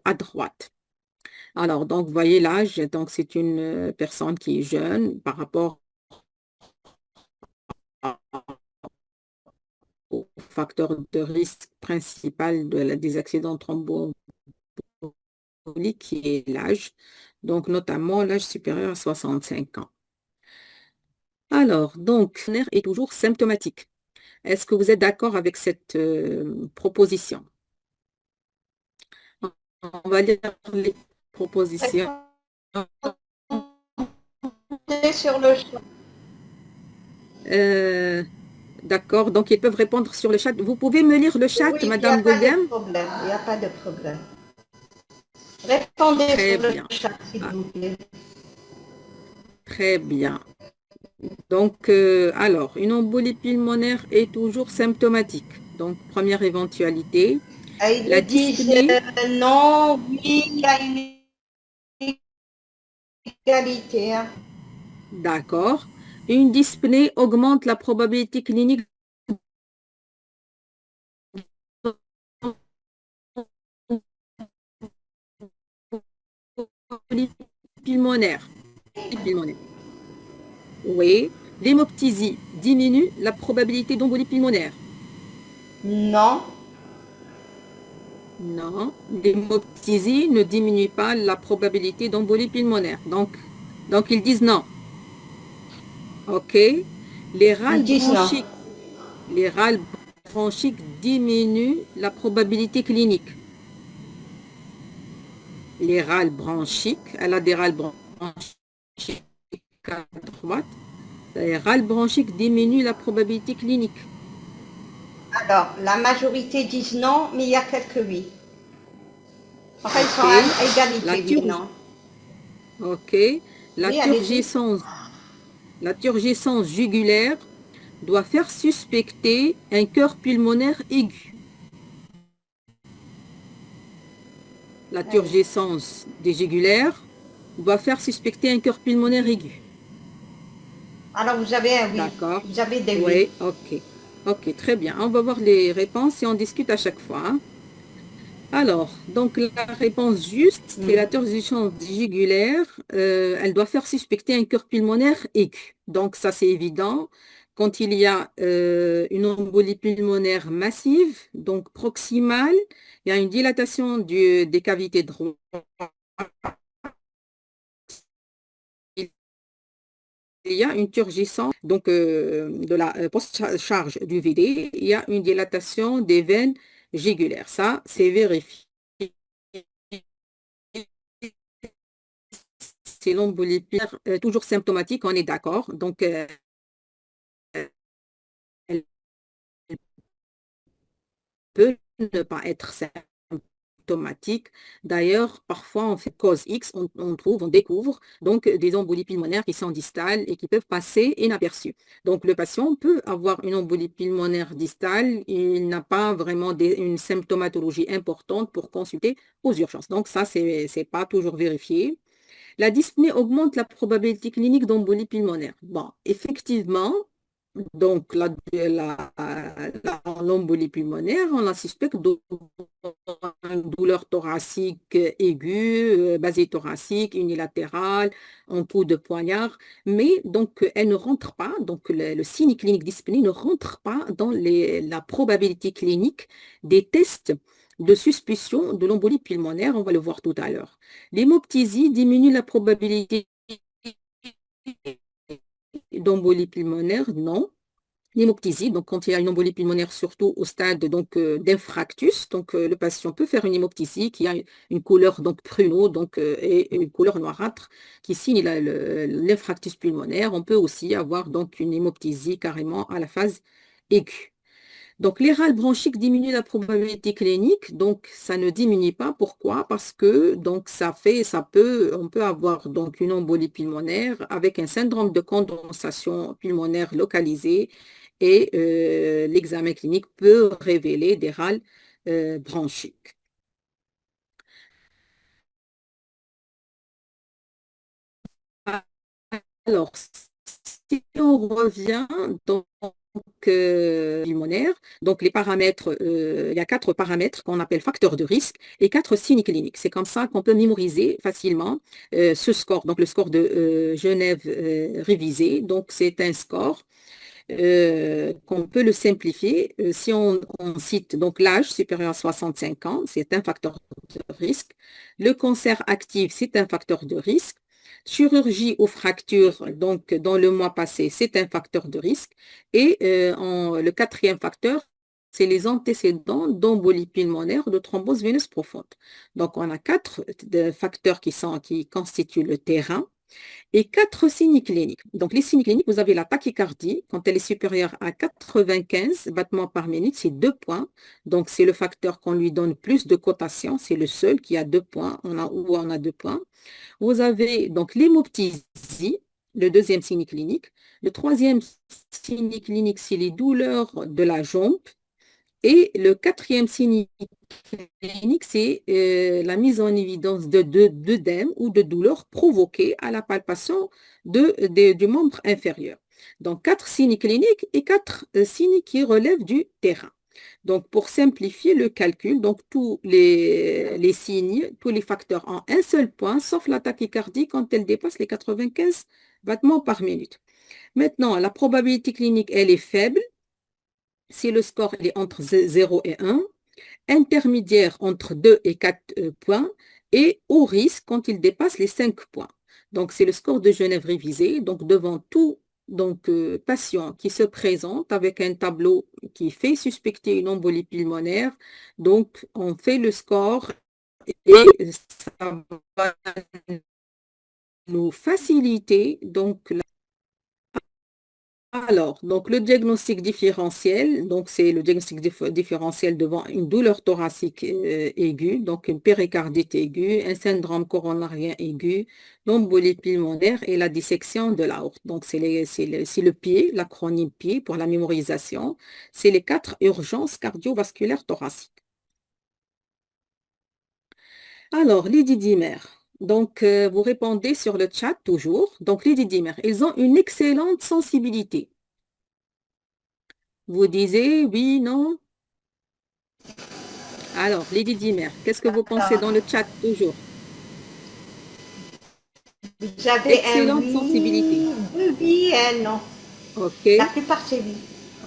à droite. Alors, donc, vous voyez l'âge, donc c'est une personne qui est jeune par rapport au facteur de risque principal des accidents thromboliques qui est l'âge, donc notamment l'âge supérieur à 65 ans. Alors, donc, le nerf est toujours symptomatique. Est-ce que vous êtes d'accord avec cette proposition? On va lire les propositions. Répondez sur le chat. Euh, d'accord, donc ils peuvent répondre sur le chat. Vous pouvez me lire le chat, Oui, il n'y a Madame pas de Goldem? problème. Il n'y a pas de problème. Répondez Très sur le bien. chat, s'il Ah, vous plaît. très bien. Donc, alors, une embolie pulmonaire est toujours symptomatique. Donc, première éventualité. Ils La nous disent dyspnée, non, oui, il y a une égalité, hein. d'accord. Une dyspnée augmente la probabilité clinique d'embolie pulmonaire. Pulmonaire. Oui. L'hémoptysie diminue la probabilité d'embolie pulmonaire. Non. Non, l'hémoptysie ne diminue pas la probabilité d'embolie pulmonaire. Donc, ils disent non. OK. Les Ils râles disent non. bronchiques, les râles bronchiques diminuent la probabilité clinique. Les râles bronchiques, elle a des râles bronchiques à droite. Les râles bronchiques diminuent la probabilité clinique. Alors, la majorité disent non, mais il y a quelques oui. Enfin, ils sont OK. à La égalité, oui, turg- non. OK. La Oui, allez-y. turgescence, la turgescence jugulaire doit faire suspecter un cœur pulmonaire aigu. La turgescence des jugulaires doit faire suspecter un cœur pulmonaire aigu. Alors, vous avez un oui. D'accord. Vous avez des oui. Oui, ok. Ok, très bien. On va voir les réponses et on discute à chaque fois, hein. Alors, donc la réponse juste, c'est Hmm. la turgescence jugulaire. Elle doit faire suspecter un cœur pulmonaire aigu. Donc, ça, c'est évident. Quand il y a une embolie pulmonaire massive, donc proximale, il y a une dilatation des cavités droites. Il y a une turgescence donc, de la post-charge du VD. Il y a une dilatation des veines jugulaires. Ça, c'est vérifié. C'est l'embolie pulmonaire, toujours symptomatique, on est d'accord. Donc, elle peut ne pas être symptomatique. D'ailleurs, parfois, on fait cause X, on découvre donc des embolies pulmonaires qui sont distales et qui peuvent passer inaperçues. Donc, le patient peut avoir une embolie pulmonaire distale, il n'a pas vraiment une symptomatologie importante pour consulter aux urgences. Donc, ça, c'est pas toujours vérifié. La dyspnée augmente la probabilité clinique d'embolie pulmonaire. Bon, effectivement, donc l'embolie pulmonaire, on la suspecte une douleur thoracique aiguë, basée thoracique, unilatérale, en coup de poignard, mais donc elle ne rentre pas, donc le signe clinique dyspnée ne rentre pas dans la probabilité clinique des tests de suspicion de l'embolie pulmonaire, on va le voir tout à l'heure. L'hémoptysie diminue la probabilité d'embolie pulmonaire, non. L'hémoptysie, donc quand il y a une embolie pulmonaire, surtout au stade donc d'infractus, donc le patient peut faire une hémoptysie qui a une couleur donc pruneau donc, et une couleur noirâtre qui signe l'infractus pulmonaire. On peut aussi avoir donc une hémoptysie carrément à la phase aiguë. Donc, les râles bronchiques diminuent la probabilité clinique, donc ça ne diminue pas. Pourquoi? Parce que donc on peut avoir donc une embolie pulmonaire avec un syndrome de condensation pulmonaire localisé et l'examen clinique peut révéler des râles bronchiques. Alors, si on revient pulmonaire. Donc, les paramètres, il y a 4 paramètres qu'on appelle facteurs de risque et 4 signes cliniques. C'est comme ça qu'on peut mémoriser facilement ce score. Donc, le score de Genève révisé. Donc, c'est un score qu'on peut le simplifier. Si on cite donc l'âge supérieur à 65 ans, c'est un facteur de risque. Le cancer actif, c'est un facteur de risque. Chirurgie aux fractures, donc dans le mois passé, c'est un facteur de risque. Et le quatrième facteur, c'est les antécédents d'embolie pulmonaire, de thrombose veineuse profonde. Donc, on a 4 facteurs qui constituent le terrain et 4 signes cliniques. Donc, les signes cliniques, vous avez la tachycardie. Quand elle est supérieure à 95 battements par minute, c'est 2 points. Donc, c'est le facteur qu'on lui donne plus de cotation. C'est le seul qui a 2 points. Où on a 2 points. Vous avez donc l'hémoptysie, le deuxième signe clinique. Le troisième signe clinique, c'est les douleurs de la jambe. Et le quatrième signe clinique, c'est la mise en évidence d'œdème ou de douleurs provoquées à la palpation du membre inférieur. Donc, 4 signes cliniques et 4 signes qui relèvent du terrain. Donc, pour simplifier le calcul, donc tous les signes, tous les facteurs en un seul point, sauf la tachycardie quand elle dépasse les 95 battements par minute. Maintenant, la probabilité clinique, elle est faible si le score est entre 0 et 1, intermédiaire entre 2 et 4 points et au risque quand il dépasse les 5 points. Donc, c'est le score de Genève révisé. Donc, devant tout patient qui se présente avec un tableau qui fait suspecter une embolie pulmonaire, donc on fait le score et ça va nous faciliter donc donc le diagnostic différentiel, donc c'est le diagnostic différentiel devant une douleur thoracique aiguë, donc une péricardite aiguë, un syndrome coronarien aigu, l'embolie pulmonaire et la dissection de l'aorte. Donc c'est le pied, l'acronyme pied pour la mémorisation. C'est les 4 urgences cardiovasculaires thoraciques. Alors, Lydie Dimer. Donc, vous répondez sur le chat toujours. Donc, Lydie Dimer, ils ont une excellente sensibilité. Vous disiez oui, non? Alors, Lydie Dimer, qu'est-ce que vous pensez Alors, dans le chat toujours? vous avez un Excellente sensibilité. oui, 2 oui et un non. OK, La plupart c'est oui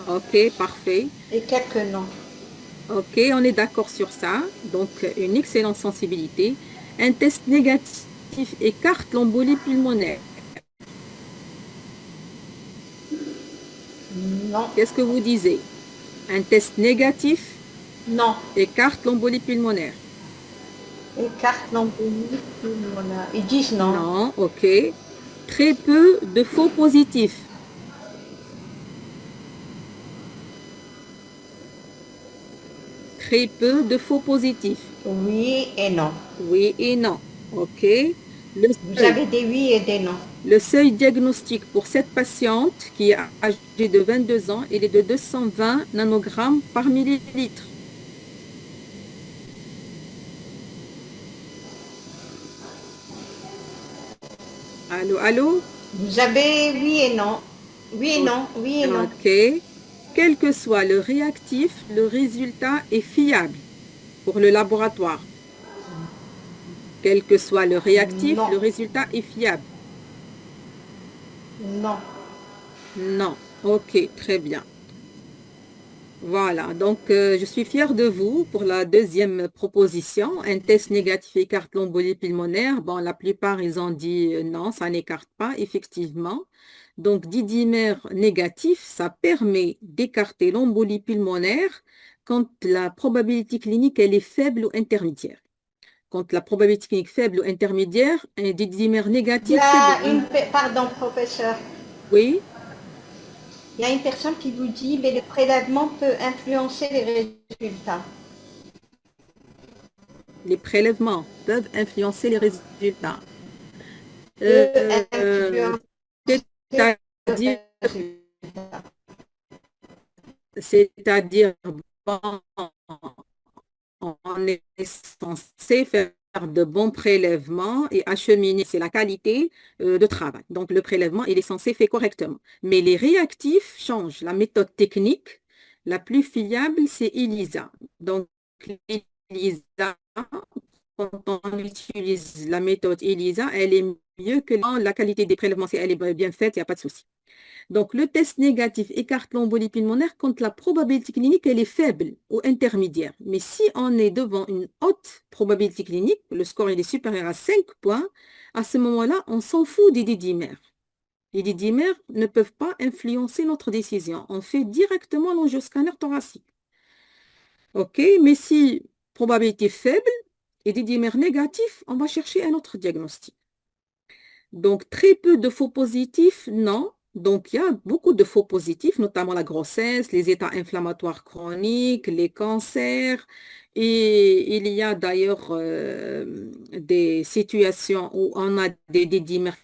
OK, parfait. et quelques non. OK, on est d'accord sur ça. Donc, une excellente sensibilité. Un test négatif écarte l'embolie pulmonaire. Non, Qu'est-ce que vous disiez? Un test négatif non. écarte l'embolie pulmonaire. Écarte l'embolie pulmonaire. Ils disent non. Non, OK. Très peu de faux positifs. Très peu de faux positifs. Oui et non. Oui et non. OK. Le Vous seuil, avez des oui et des non. le seuil diagnostique pour cette patiente qui est âgée de 22 ans, il est de 220 nanogrammes par millilitre. Allô, allô? Vous avez oui et non. Oui et O- non. Oui et non. OK. Quel que soit le réactif, le résultat est fiable pour le laboratoire. Quel que soit le réactif, Non. le résultat est fiable. Non. Non. OK, très bien. Voilà, donc je suis fière de vous pour la deuxième proposition. Un test négatif écarte l'embolie pulmonaire. Bon, la plupart, ils ont dit non, ça n'écarte pas, effectivement. Donc, didymère négatif, ça permet d'écarter l'embolie pulmonaire quand la probabilité clinique, elle est faible ou intermédiaire. Quand la probabilité clinique faible ou intermédiaire, un didymère Il y négatif, c'est bon. a pardon, professeur. Oui, Il y a une personne qui vous dit, mais le prélèvement peut influencer les résultats. les prélèvements peuvent influencer les résultats. Peut Euh, influencer c'est-à-dire, les résultats. c'est-à-dire, bon, on est censé faire de bons prélèvements et acheminer, c'est la qualité de travail. Donc, le prélèvement, il est censé faire correctement. Mais les réactifs changent. La méthode technique la plus fiable, c'est ELISA. Donc, ELISA, quand on utilise la méthode ELISA, elle est mieux que la qualité des prélèvements. Si elle est bien faite, il n'y a pas de souci. Donc, le test négatif écarte l'embolie pulmonaire quand la probabilité clinique elle est faible ou intermédiaire. Mais si on est devant une haute probabilité clinique, le score il est supérieur à 5 points, à ce moment-là, on s'en fout des dédimères. Les dédimères ne peuvent pas influencer notre décision. On fait directement l'angioscanner thoracique. OK, mais si probabilité faible et dédimères négatifs, on va chercher un autre diagnostic. Donc, très peu de faux positifs, non. Donc, il y a beaucoup de faux positifs, notamment la grossesse, les états inflammatoires chroniques, les cancers. Et il y a d'ailleurs des situations où on a des dédimères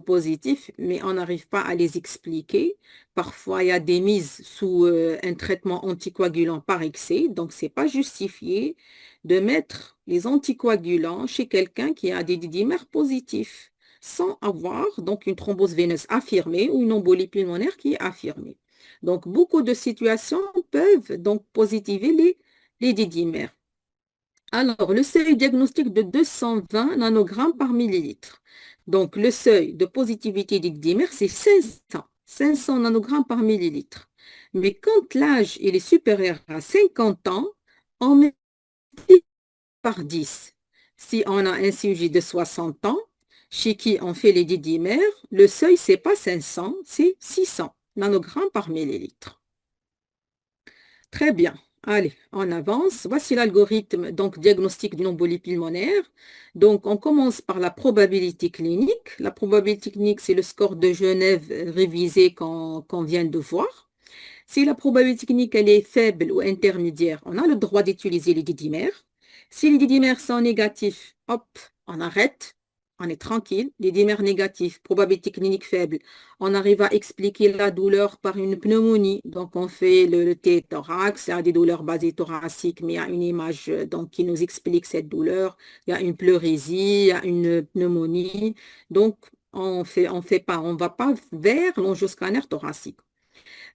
positifs, mais on n'arrive pas à les expliquer. Parfois, il y a des mises sous un traitement anticoagulant par excès. Donc, ce n'est pas justifié de mettre les anticoagulants chez quelqu'un qui a des dédimères positifs sans avoir donc une thrombose veineuse affirmée ou une embolie pulmonaire qui est affirmée. Donc, beaucoup de situations peuvent donc positiver les dédimères. Alors, le seuil diagnostique de 220 nanogrammes par millilitre. Donc, le seuil de positivité des dédimères, c'est 500 nanogrammes par millilitre. Mais quand l'âge il est supérieur à 50 ans, on met par 10. Si on a un sujet de 60 ans, chez qui on fait les dédimères, le seuil, c'est pas 500, c'est 600 nanogrammes par millilitre. Très bien. Allez, on avance. Voici l'algorithme donc diagnostic d'une embolie pulmonaire. Donc, on commence par la probabilité clinique. La probabilité clinique, c'est le score de Genève révisé qu'on vient de voir. Si la probabilité clinique elle est faible ou intermédiaire, on a le droit d'utiliser les dédimères. Si les dédimères sont négatifs, hop, on arrête, on est tranquille. Les dédimères négatifs, probabilité clinique faible, on arrive à expliquer la douleur par une pneumonie. Donc, on fait le T-thorax, il y a des douleurs basées thoraciques, mais il y a une image donc, qui nous explique cette douleur. Il y a une pleurésie, il y a une pneumonie. Donc, on va pas vers l'angioscanner thoracique.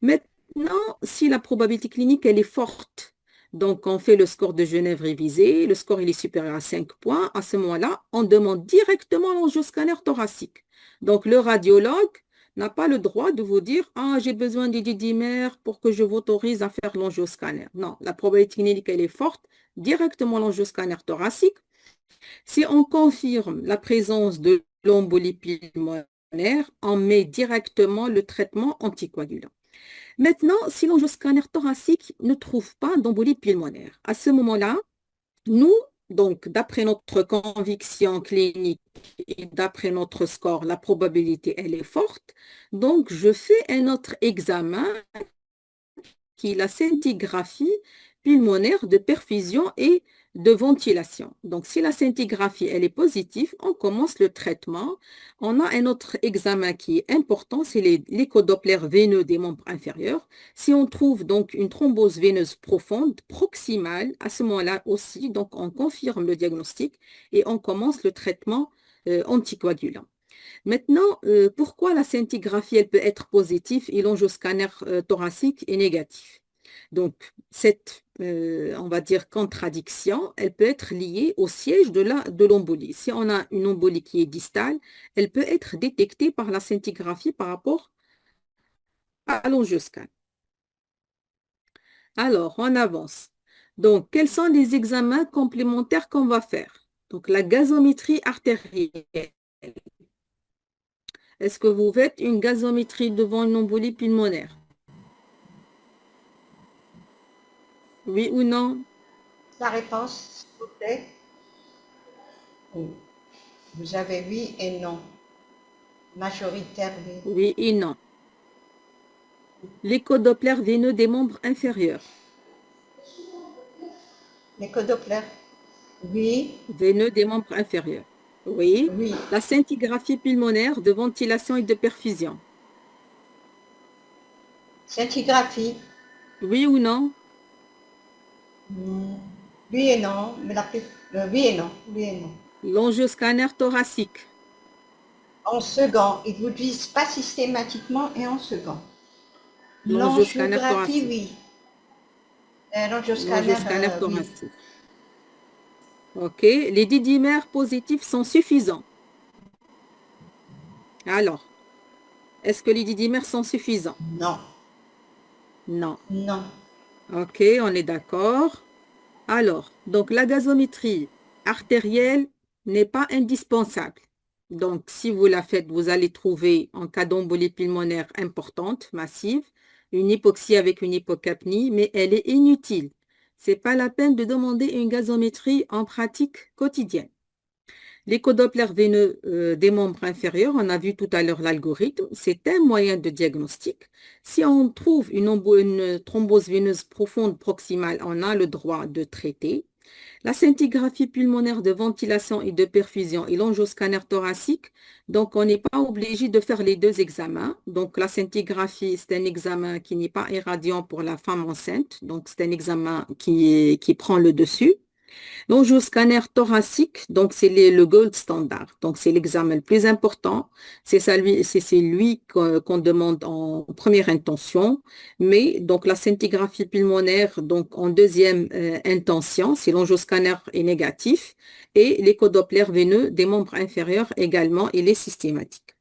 Maintenant, si la probabilité clinique elle est forte, donc on fait le score de Genève révisé, le score il est supérieur à 5 points, à ce moment-là, on demande directement l'angioscanner thoracique. Donc le radiologue n'a pas le droit de vous dire «Ah, j'ai besoin des dédimères pour que je m'autorise à faire l'angioscanner». Non, la probabilité clinique elle est forte, directement l'angioscanner thoracique. Si on confirme la présence de l'embolie pulmonaire, on met directement le traitement anticoagulant. Maintenant, si l'angioscanner thoracique ne trouve pas d'embolie pulmonaire, à ce moment-là, nous, donc d'après notre conviction clinique et d'après notre score, la probabilité, elle est forte. Donc, je fais un autre examen qui est la scintigraphie pulmonaire de perfusion et de ventilation. Donc, si la scintigraphie elle est positive, on commence le traitement. On a un autre examen qui est important, c'est l'échodoppler veineux des membres inférieurs. Si on trouve donc une thrombose veineuse profonde, proximale, à ce moment-là aussi, donc on confirme le diagnostic et on commence le traitement anticoagulant. Maintenant, pourquoi la scintigraphie elle peut être positive et l'angioscanner thoracique est négatif? Donc, cette, on va dire, contradiction, elle peut être liée au siège de l'embolie. Si on a une embolie qui est distale, elle peut être détectée par la scintigraphie par rapport à l'angioscanner. Alors, on avance. Donc, quels sont les examens complémentaires qu'on va faire? Donc, la gazométrie artérielle. Est-ce que vous faites une gazométrie devant une embolie pulmonaire? Oui ou non? La réponse, s'il vous plaît. Oui. Vous avez oui et non. Majoritaire oui. Oui et non. L'échodoppler veineux des membres inférieurs. L'échodoppler. Oui, Veineux des membres inférieurs. Oui. oui. La scintigraphie pulmonaire de ventilation et de perfusion. Scintigraphie. Oui ou non? Oui et non, mais Oui et non, oui et non. L'angioscanner thoracique. En second, ils vous disent pas systématiquement et en second. L'angioscanner L'angiographie, thoracique. oui. L'angioscanner, L'angioscanner oui. thoracique. OK. Les didymères positifs sont suffisants. Alors, est-ce que les didymères sont suffisants? Non, Non. non. OK, on est d'accord. Alors, donc la gazométrie artérielle n'est pas indispensable. Donc, si vous la faites, vous allez trouver en cas d'embolie pulmonaire importante, massive, une hypoxie avec une hypocapnie, mais elle est inutile. C'est pas la peine de demander une gazométrie en pratique quotidienne. L'échodoppler veineux des membres inférieurs, on a vu tout à l'heure l'algorithme, c'est un moyen de diagnostic. Si on trouve une thrombose veineuse profonde proximale, on a le droit de traiter. La scintigraphie pulmonaire de ventilation et de perfusion et l'angioscanner thoracique, donc on n'est pas obligé de faire les deux examens. Donc la scintigraphie, c'est un examen qui n'est pas irradiant pour la femme enceinte, donc c'est un examen qui prend le dessus. L'angioscanner thoracique, donc c'est le gold standard. Donc c'est l'examen le plus important. C'est lui qu'on demande en première intention. Mais donc la scintigraphie pulmonaire, donc en deuxième intention, si l'angioscanner est négatif, et l'échodoppler veineux des membres inférieurs également, il est systématique.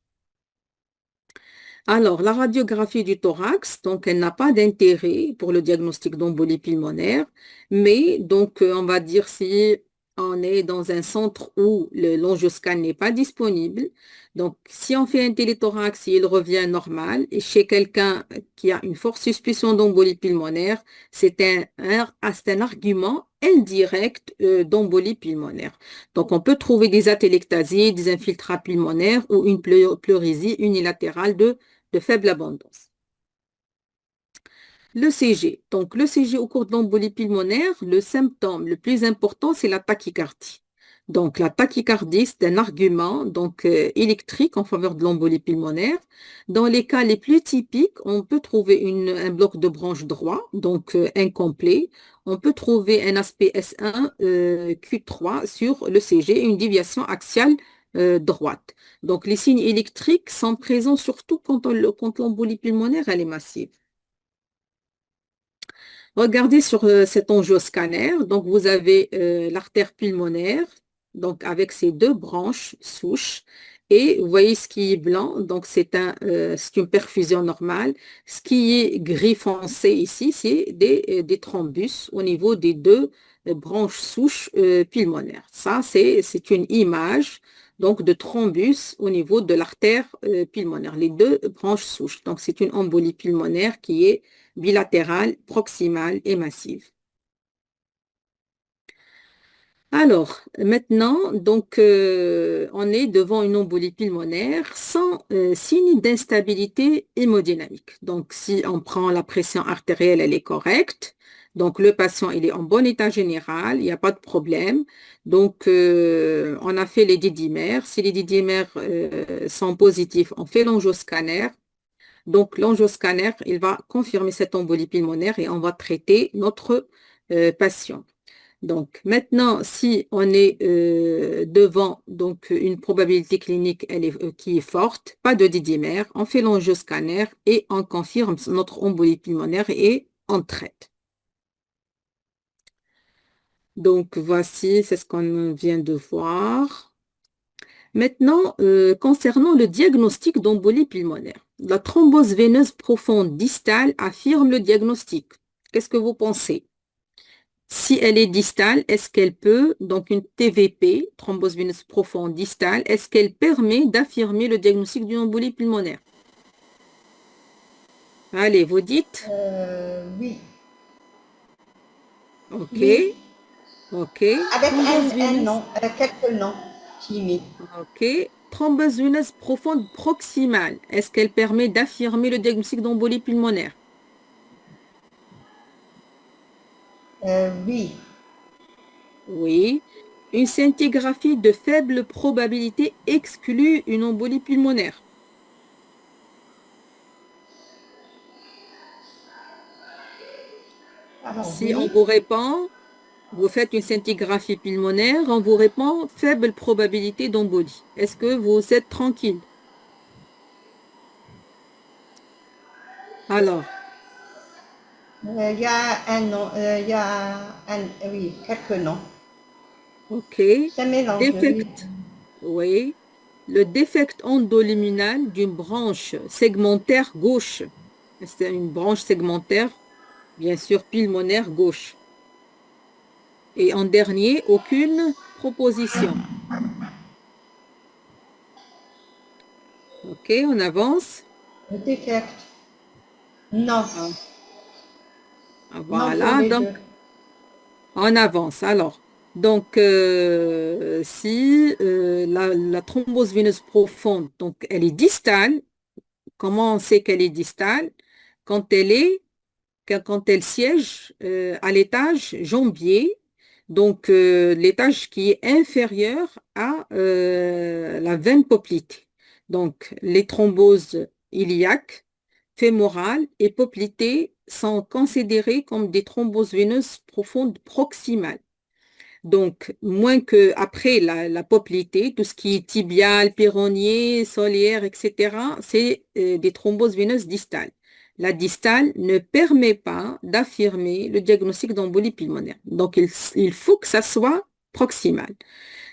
Alors, la radiographie du thorax, donc elle n'a pas d'intérêt pour le diagnostic d'embolie pulmonaire, mais donc on va dire si on est dans un centre où l'angioscan n'est pas disponible, donc si on fait un téléthorax et il revient normal, et chez quelqu'un qui a une forte suspicion d'embolie pulmonaire, c'est un argument indirect d'embolie pulmonaire. Donc on peut trouver des atélectasies, des infiltrats pulmonaires ou une pleurésie unilatérale de faible abondance. Le CG. Donc, le CG au cours de l'embolie pulmonaire, le symptôme le plus important, c'est la tachycardie. Donc, la tachycardie, c'est un argument électrique en faveur de l'embolie pulmonaire. Dans les cas les plus typiques, on peut trouver un bloc de branche droit, donc incomplet. On peut trouver un aspect S1 Q3 sur le CG, une déviation axiale droite. Donc, les signes électriques sont présents surtout quand l'embolie pulmonaire elle est massive. Regardez sur cet angioscanner. Donc, vous avez l'artère pulmonaire, donc avec ses deux branches souches. Et vous voyez ce qui est blanc, donc c'est une perfusion normale. Ce qui est gris foncé ici, c'est des thrombus au niveau des deux branches souches pulmonaires. Ça, c'est une image donc de thrombus au niveau de l'artère pulmonaire, les deux branches souches. Donc, c'est une embolie pulmonaire qui est bilatérale, proximale et massive. Alors, maintenant, donc, on est devant une embolie pulmonaire sans signe d'instabilité hémodynamique. Donc, si on prend la pression artérielle, elle est correcte. Donc, le patient, il est en bon état général, il n'y a pas de problème. Donc, on a fait les didymères. Si les didymères sont positifs, on fait l'angioscanner. Donc, l'angioscanner, il va confirmer cette embolie pulmonaire et on va traiter notre patient. Donc, maintenant, si on est devant donc, une probabilité clinique qui est forte, pas de didymère, on fait l'angioscanner et on confirme notre embolie pulmonaire et on traite. Donc, voici, c'est ce qu'on vient de voir. Maintenant, concernant le diagnostic d'embolie pulmonaire, la thrombose veineuse profonde distale affirme le diagnostic. Qu'est-ce que vous pensez? Si elle est distale, est-ce qu'elle peut, donc une TVP, thrombose veineuse profonde distale, est-ce qu'elle permet d'affirmer le diagnostic d'une embolie pulmonaire? Allez, vous dites. Oui, OK, oui. OK. Avec Thrombose un veineuse. nom, quelques noms timides. OK. Thrombose veineuse profonde proximale, est-ce qu'elle permet d'affirmer le diagnostic d'embolie pulmonaire? Oui. Oui. Une scintigraphie de faible probabilité exclut une embolie pulmonaire. Alors Si on oui. vous répond, Vous faites une scintigraphie pulmonaire, on vous répond faible probabilité d'embolie. Est-ce que vous êtes tranquille? Alors, Il y a un nom, il y a oui, quelques noms. ok. C'est mélangé, oui. Défect, oui. Le défect endoluminal d'une branche segmentaire gauche. C'est une branche segmentaire, bien sûr, pulmonaire gauche. Et en dernier, aucune proposition. Ok, on avance. Le défect. Non. Ah, Non pour voilà, les deux. donc on avance. Alors, donc si la thrombose veineuse profonde, donc elle est distale, comment on sait qu'elle est distale? Quand elle est quand elle siège à l'étage jambier, donc l'étage qui est inférieur à la veine poplitée. Donc les thromboses iliaques, fémorales et poplitées sont considérées comme des thromboses veineuses profondes proximales. Donc, moins que après la poplité, tout ce qui est tibial, péroné, solaire, etc., c'est des thromboses veineuses distales. La distale ne permet pas d'affirmer le diagnostic d'embolie pulmonaire. Donc, il faut que ça soit proximal.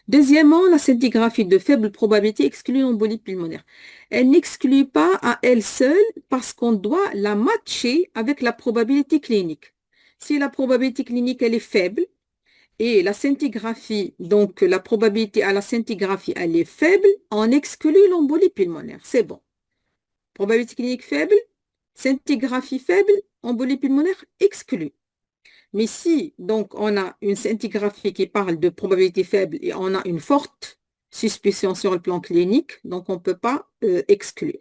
Deuxièmement, la scintigraphie de faible probabilité exclut l'embolie pulmonaire. Elle n'exclut pas à elle seule parce qu'on doit la matcher avec la probabilité clinique. Si la probabilité clinique elle est faible, et la scintigraphie, donc la probabilité à la scintigraphie, elle est faible, on exclut l'embolie pulmonaire. C'est bon. Probabilité clinique faible, scintigraphie faible, embolie pulmonaire exclue. Mais si donc on a une scintigraphie qui parle de probabilité faible et on a une forte suspicion sur le plan clinique, donc on ne peut pas exclure.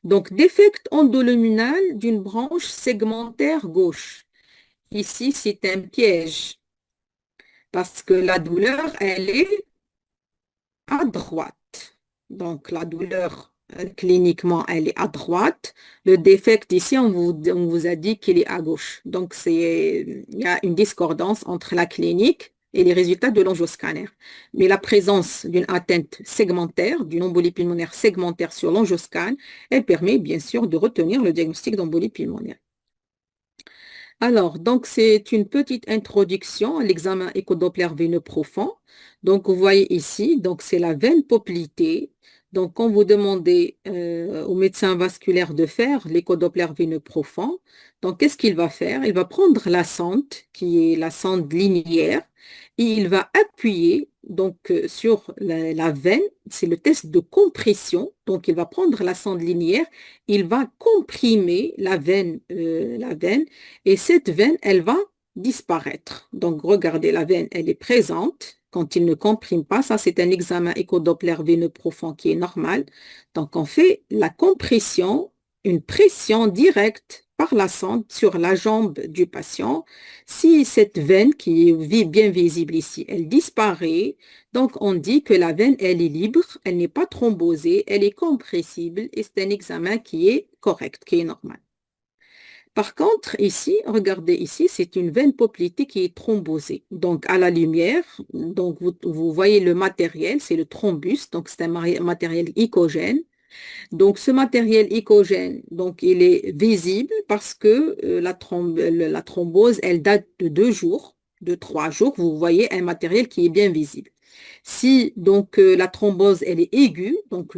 Donc défect endoluminal d'une branche segmentaire gauche. Ici, c'est un piège parce que la douleur, elle est à droite. Donc, la douleur, cliniquement, elle est à droite. Le défect ici, on vous a dit qu'il est à gauche. Donc, il y a une discordance entre la clinique et les résultats de l'angioscanner. Mais la présence d'une atteinte segmentaire, d'une embolie pulmonaire segmentaire sur l'angioscan, elle permet bien sûr de retenir le diagnostic d'embolie pulmonaire. Alors, donc, c'est une petite introduction à l'examen échodoppler veineux profond. Donc, vous voyez ici, donc, c'est la veine poplitée. Donc, quand vous demandez au médecin vasculaire de faire l'échodoppler veineux profond, donc, qu'est-ce qu'il va faire? Il va prendre la sonde, qui est la sonde linéaire, et il va appuyer donc, sur la veine. C'est le test de compression. Donc, il va prendre la sonde linéaire, il va comprimer la veine et cette veine, elle va disparaître. Donc, regardez, la veine, elle est présente quand il ne comprime pas. Ça, c'est un examen échodoppler veineux profond qui est normal. Donc, on fait la compression, une pression directe par la sonde sur la jambe du patient. Si cette veine qui est bien visible ici, elle disparaît, donc on dit que la veine, elle est libre, elle n'est pas thrombosée, elle est compressible et c'est un examen qui est correct, qui est normal. Par contre, ici, regardez ici, c'est une veine poplitée qui est thrombosée. Donc, à la lumière, donc vous voyez le matériel, c'est le thrombus, donc c'est un matériel icogène. Donc, ce matériel icogène, donc, il est visible parce que la thrombose, elle date de 2 jours, de 3 jours. Vous voyez un matériel qui est bien visible. Si donc la thrombose elle est aiguë, donc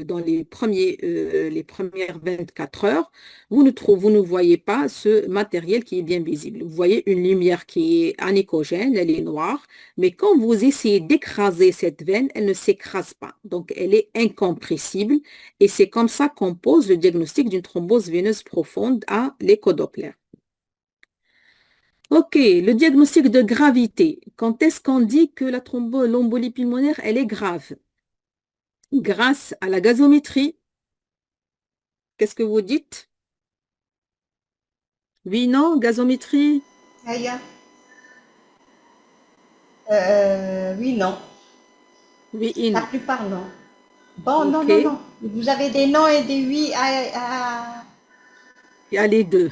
dans les premières 24 heures, vous ne voyez pas ce matériel qui est bien visible. Vous voyez une lumière qui est anéchogène, elle est noire, mais quand vous essayez d'écraser cette veine, elle ne s'écrase pas. Donc elle est incompressible et c'est comme ça qu'on pose le diagnostic d'une thrombose veineuse profonde à l'échodoppler. Ok, le diagnostic de gravité. Quand est-ce qu'on dit que l'embolie pulmonaire, elle est grave? Grâce à la gazométrie. Qu'est-ce que vous dites? Oui, non, gazométrie? Aya. Oui, non. Oui et La non. plupart, non. Bon, non, Ok, non, il non. Vous avez des non et des oui y a les deux.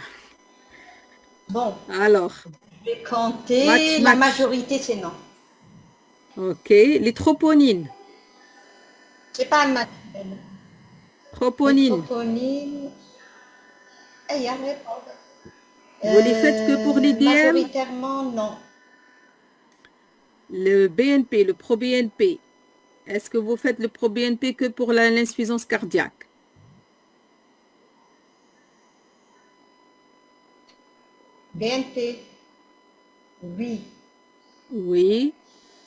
Bon, Alors, je vais compter. match, La match. majorité, c'est non. OK. Les troponines. C'est pas un matériel. Les Troponines. troponymes. Il y a réponse. Vous les faites que pour l'IDM, Majoritairement, non. le BNP, le pro-BNP. Est-ce que vous faites le pro-BNP que pour l'insuffisance cardiaque? BNP, oui. Oui.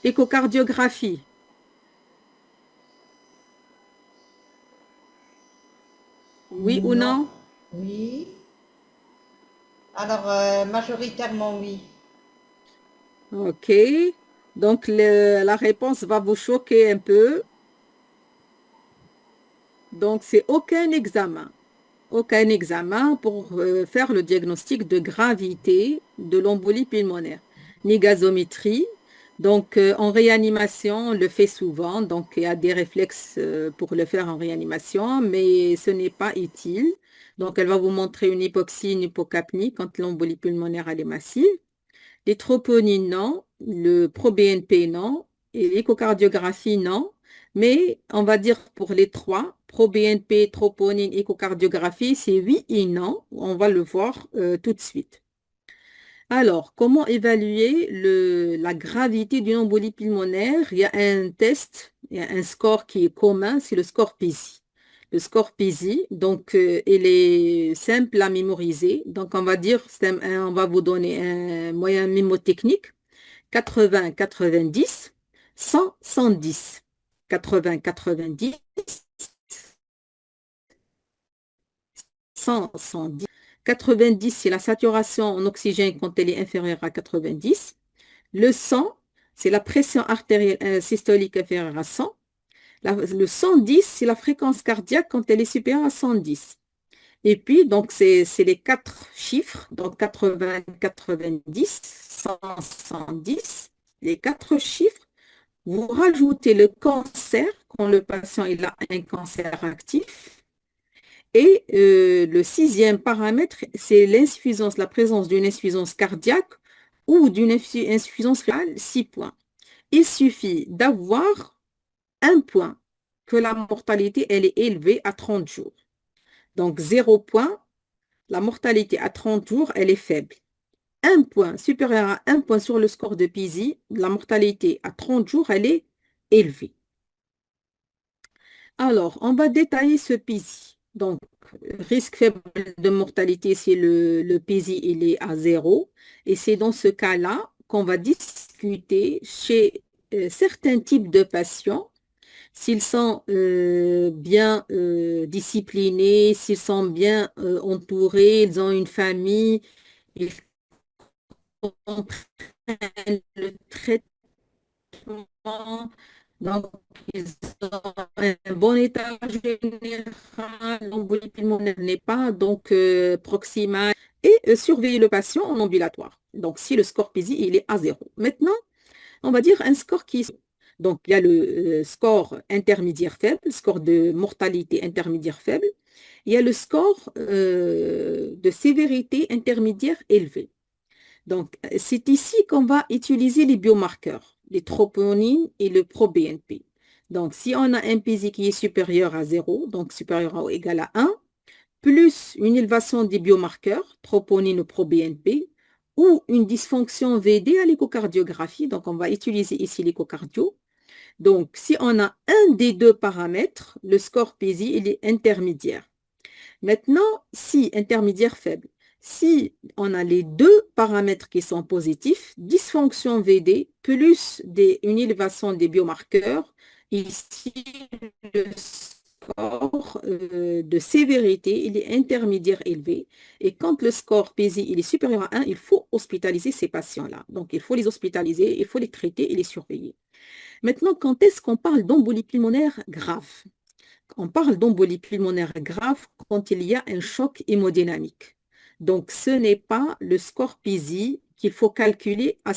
Échocardiographie. Oui ou Non. non? Oui. Alors, majoritairement, oui. OK. Donc, la réponse va vous choquer un peu. Donc, c'est aucun examen. Aucun examen pour faire le diagnostic de gravité de l'embolie pulmonaire, ni gazométrie. Donc, en réanimation, on le fait souvent. Donc, il y a des réflexes pour le faire en réanimation, mais ce n'est pas utile. Donc, elle va vous montrer une hypoxie, une hypocapnie quand l'embolie pulmonaire elle est massive. Les troponines, non. Le pro-BNP, non. Et l'échocardiographie, non. Mais on va dire pour les trois, pro-BNP, troponine, échocardiographie, c'est oui et non. On va le voir tout de suite. Alors, comment évaluer la gravité d'une embolie pulmonaire? Il y a un test, il y a un score qui est commun, c'est le score PISI. Le score PISI, donc, il est simple à mémoriser. Donc, on va dire, on va vous donner un moyen mnémotechnique, 80, 90, 100, 110. 80, 90, 100, 110. 90, c'est la saturation en oxygène quand elle est inférieure à 90. Le 100, c'est la pression artérielle systolique inférieure à 100. Le 110, c'est la fréquence cardiaque quand elle est supérieure à 110. Et puis, donc, c'est les quatre chiffres, donc 80, 90, 100, 110. Les quatre chiffres, vous rajoutez le cancer quand le patient il a un cancer actif. Et le sixième paramètre, c'est l'insuffisance, la présence d'une insuffisance cardiaque ou d'une insuffisance rénale, 6 points. Il suffit d'avoir un point que la mortalité, elle est élevée à 30 jours. Donc, 0 point, la mortalité à 30 jours, elle est faible. Un point, supérieur à un point sur le score de PISI, la mortalité à 30 jours, elle est élevée. Alors, on va détailler ce PISI. Donc, risque faible de mortalité, si le PISI il est à 0. Et c'est dans ce cas-là qu'on va discuter chez certains types de patients s'ils sont bien disciplinés, s'ils sont bien entourés, ils ont une famille, ils comprennent le traitement, donc ils ont un bon état général, l'embolie pulmonaire n'est pas donc proximale, et surveiller le patient en ambulatoire. Donc si le score PISI il est à 0. Maintenant, on va dire un score qui est... Donc, il y a le score intermédiaire faible, score de mortalité intermédiaire faible. Il y a le score de sévérité intermédiaire élevé. Donc, c'est ici qu'on va utiliser les biomarqueurs, les troponines et le pro-BNP. Donc, si on a un PISI qui est supérieur à 0, donc supérieur ou égal à 1, plus une élévation des biomarqueurs, troponine ou pro-BNP, ou une dysfonction VD à l'échocardiographie, donc on va utiliser ici l'échocardio. Donc, si on a un des deux paramètres, le score PISI, il est intermédiaire. Maintenant, si intermédiaire faible, si on a les deux paramètres qui sont positifs, dysfonction VD plus une élévation des biomarqueurs, ici le score de sévérité, il est intermédiaire élevé. Et quand le score PISI il est supérieur à 1, il faut hospitaliser ces patients-là. Donc, il faut les hospitaliser, il faut les traiter et les surveiller. Maintenant, quand est-ce qu'on parle d'embolie pulmonaire grave? On parle d'embolie pulmonaire grave quand il y a un choc hémodynamique. Donc, ce n'est pas le score PISI qu'il faut calculer dans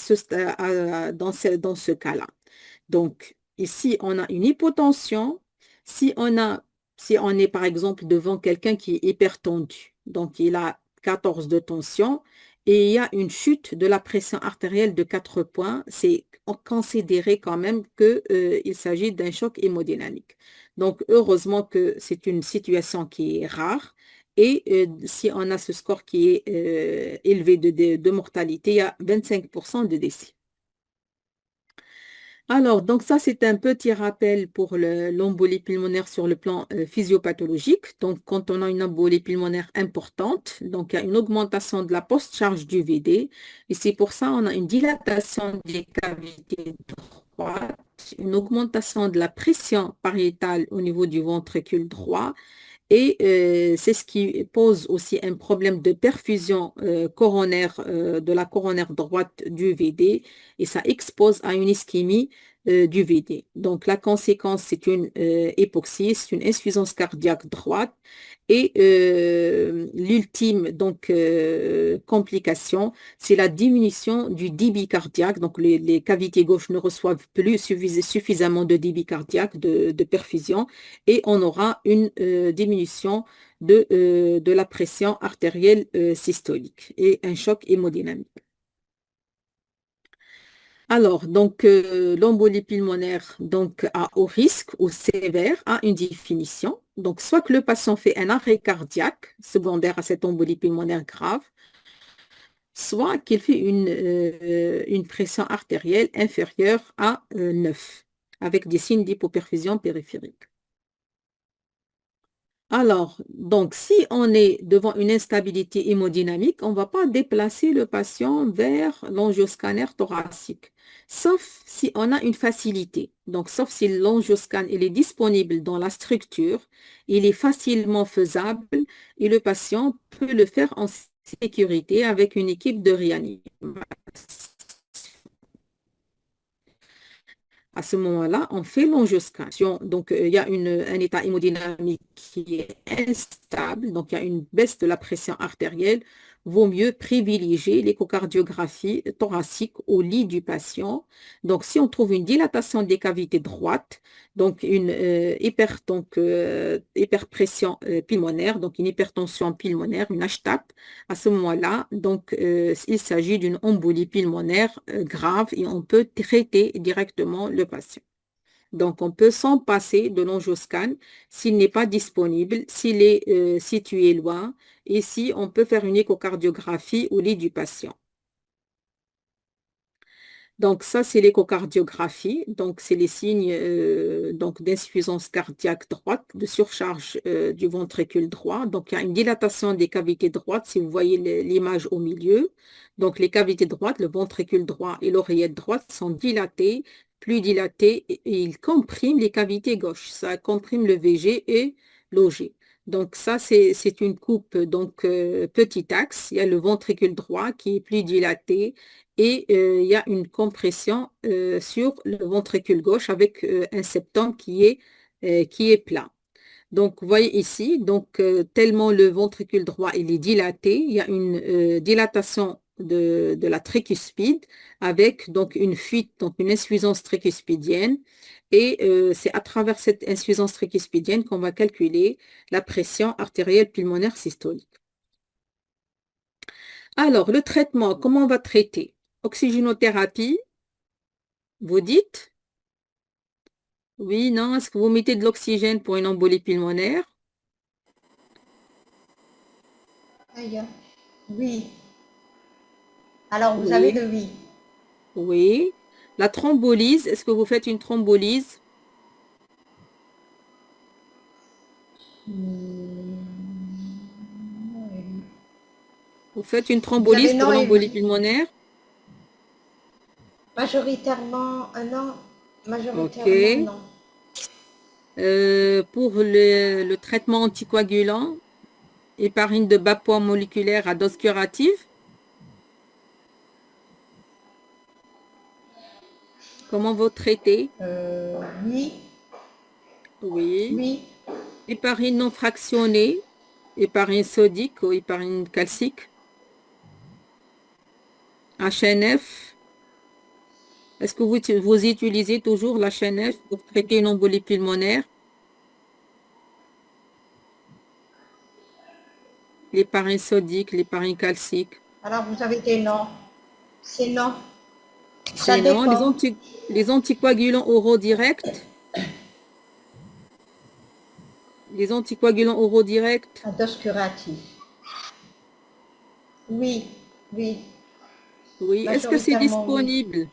ce cas-là. Donc, ici, on a une hypotension. Si si on est par exemple devant quelqu'un qui est hypertendu, donc il a 14 de tension et il y a une chute de la pression artérielle de 4 points, c'est considéré quand même qu'il s'agit d'un choc hémodynamique. Donc, heureusement que c'est une situation qui est rare. Et si on a ce score qui est élevé de mortalité, il y a 25% de décès. Alors, donc ça, c'est un petit rappel pour l'embolie pulmonaire sur le plan physiopathologique. Donc, quand on a une embolie pulmonaire importante, donc il y a une augmentation de la post-charge du VD. Et c'est pour ça on a une dilatation des cavités droites, une augmentation de la pression pariétale au niveau du ventricule droit et c'est ce qui pose aussi un problème de perfusion coronaire de la coronaire droite du VD et ça expose à une ischémie du VD. Donc la conséquence, c'est une hypoxie, c'est une insuffisance cardiaque droite et l'ultime donc complication, c'est la diminution du débit cardiaque. Donc les cavités gauches ne reçoivent plus suffisamment de débit cardiaque, de perfusion et on aura une diminution de la pression artérielle systolique et un choc hémodynamique. Alors, donc, l'embolie pulmonaire donc, à haut risque ou sévère a une définition. Donc, soit que le patient fait un arrêt cardiaque secondaire à cette embolie pulmonaire grave, soit qu'il fait une pression artérielle inférieure à 9, avec des signes d'hypoperfusion périphérique. Alors, donc, si on est devant une instabilité hémodynamique, on ne va pas déplacer le patient vers l'angioscanner thoracique, sauf si on a une facilité. Donc, sauf si l'angioscan il est disponible dans la structure, il est facilement faisable et le patient peut le faire en sécurité avec une équipe de réanimation. À ce moment-là, on fait l'angioscansion. Donc, il y a un état hémodynamique qui est instable, donc il y a une baisse de la pression artérielle. Vaut mieux privilégier l'échocardiographie thoracique au lit du patient. Donc, si on trouve une dilatation des cavités droites, donc une hyperpression pulmonaire, donc une hypertension pulmonaire, une HTAP, à ce moment-là, donc, il s'agit d'une embolie pulmonaire grave et on peut traiter directement le patient. Donc, on peut s'en passer de l'angioscan s'il n'est pas disponible, s'il est situé loin et si on peut faire une échocardiographie au lit du patient. Donc ça, c'est l'échocardiographie. Donc c'est les signes donc d'insuffisance cardiaque droite, de surcharge du ventricule droit. Donc il y a une dilatation des cavités droites, si vous voyez l'image au milieu. Donc les cavités droites, le ventricule droit et l'oreillette droite sont dilatées, plus dilatées, et ils compriment les cavités gauches. Ça comprime le VG et l'OG. Donc ça, c'est une coupe, donc petit axe. Il y a le ventricule droit qui est plus dilaté et il y a une compression sur le ventricule gauche avec un septum qui est plat. Donc, vous voyez ici, donc, tellement le ventricule droit il est dilaté, il y a une dilatation de la tricuspide avec donc une fuite, donc une insuffisance tricuspidienne. Et c'est à travers cette insuffisance tricuspidienne qu'on va calculer la pression artérielle pulmonaire systolique. Alors, le traitement, comment on va traiter? Oxygénothérapie, vous dites? Oui, non, est-ce que vous mettez de l'oxygène pour une embolie pulmonaire? Aïe. Oui. Alors, vous avez Oui, le oui. oui. La thrombolyse, est-ce que vous faites une thrombolyse? Vous faites une Vous avez thrombolyse pour non et l'embolie oui. pulmonaire? Majoritairement non. Ok. Majoritairement non. Pour le traitement anticoagulant, héparine de bas poids moléculaire à dose curative, comment vous traitez? Oui. Oui. Oui. Héparine non fractionnée, héparine sodique ou héparine calcique, HNF. Est-ce que vous utilisez toujours l'HNF pour traiter une embolie pulmonaire? L'héparine sodique, l'héparine calcique. Alors, vous avez des noms. C'est non. Ça C'est non. dépend. Les anticoagulants oraux directs. Les anticoagulants oraux directs. La dose curative. Oui, oui, Oui. Est-ce que c'est majoritairement oui. disponible?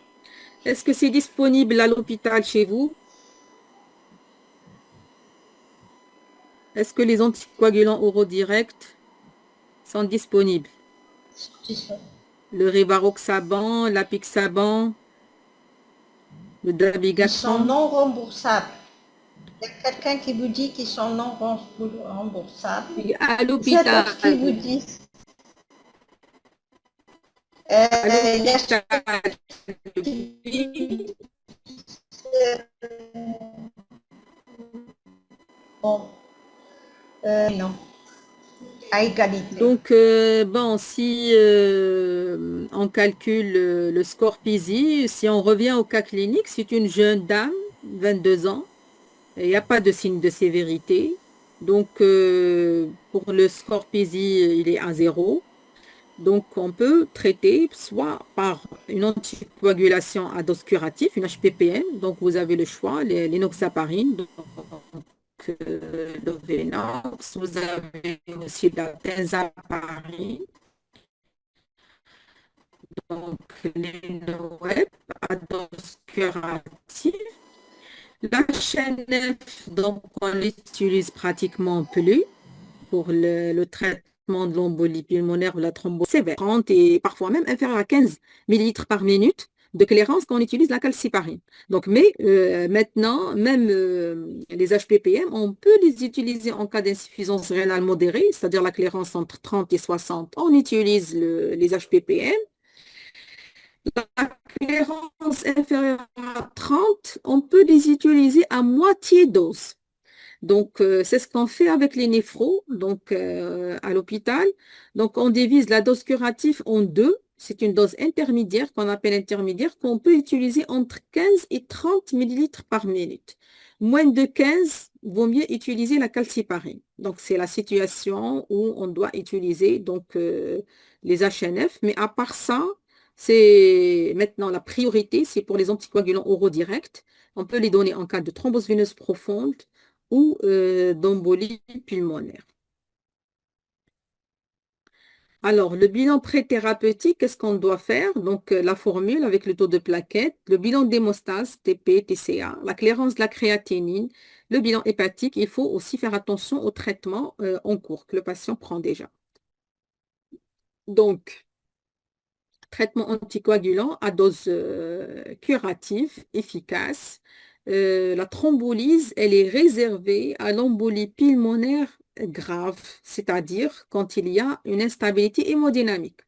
Est-ce que c'est disponible à l'hôpital chez vous? Est-ce que les anticoagulants oraux directs sont disponibles? Le Rivaroxaban, l'Apixaban, le Ils sont Dabigatran. non remboursables. Il y a quelqu'un qui vous dit qu'ils sont non remboursables. Et à C'est l'hôpital. d'autres qui vous disent. À Il y a l'hôpital. ceux qui Oui. disent, bon, non, à égalité. Donc, bon, si on calcule le score PISI, si on revient au cas clinique, c'est une jeune dame, 22 ans, il n'y a pas de signe de sévérité. Donc, pour le score PISI, il est à 0. Donc, on peut traiter soit par une anticoagulation à dose curative, une HPPM. Donc, vous avez le choix, l'inoxaparine, donc le Venox. Vous avez aussi la benzaparine, donc l'Inoweb à dose curative. La chaîne F, donc on l'utilise pratiquement plus pour le traitement de l'embolie pulmonaire ou la thrombose sévère, 30 et parfois même inférieur à 15 millilitres par minute de clairance quand on utilise la calciparine. Donc, mais maintenant, même les HPPM, on peut les utiliser en cas d'insuffisance rénale modérée, c'est-à-dire la clairance entre 30 et 60. On utilise les HPPM. La clairance inférieure à 30, on peut les utiliser à moitié dose. Donc, c'est ce qu'on fait avec les néphros, donc à l'hôpital. Donc, on divise la dose curative en deux. C'est une dose intermédiaire qu'on appelle intermédiaire qu'on peut utiliser entre 15 et 30 millilitres par minute. Moins de 15, vaut mieux utiliser la calciparine. Donc, c'est la situation où on doit utiliser donc, les HNF. Mais à part ça, c'est maintenant la priorité, c'est pour les anticoagulants oraux directs. On peut les donner en cas de thrombose veineuse profonde ou d'embolie pulmonaire. Alors, le bilan pré-thérapeutique, qu'est-ce qu'on doit faire? Donc, la formule avec le taux de plaquettes, le bilan d'hémostase, TP, TCA, la clairance de la créatinine, le bilan hépatique. Il faut aussi faire attention au traitement en cours que le patient prend déjà. Donc, traitement anticoagulant à dose curative, efficace. La thrombolyse, elle est réservée à l'embolie pulmonaire grave, c'est-à-dire quand il y a une instabilité hémodynamique.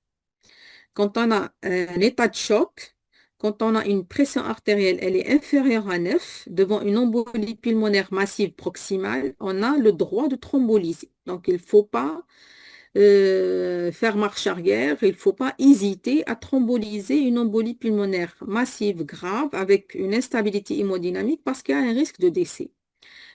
Quand on a un état de choc, quand on a une pression artérielle, elle est inférieure à 9, devant une embolie pulmonaire massive proximale, on a le droit de thrombolyser. Donc, il ne faut pas faire marche arrière, il ne faut pas hésiter à thromboliser une embolie pulmonaire massive grave avec une instabilité hémodynamique parce qu'il y a un risque de décès.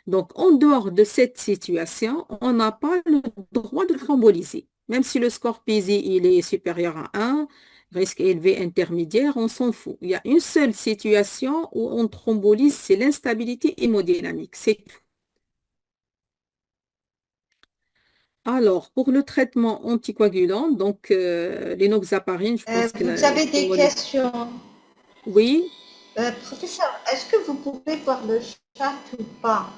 Donc, en dehors de cette situation, on n'a pas le droit de thromboliser. Même si le score PISI il est supérieur à 1, risque élevé intermédiaire, on s'en fout. Il y a une seule situation où on thrombolise, c'est l'instabilité hémodynamique. C'est tout. Alors, pour le traitement anticoagulant, donc l'enoxaparine, je pense que Vous avez tout le des monde questions. Oui, Professeur, est-ce que vous pouvez voir le chat ou pas?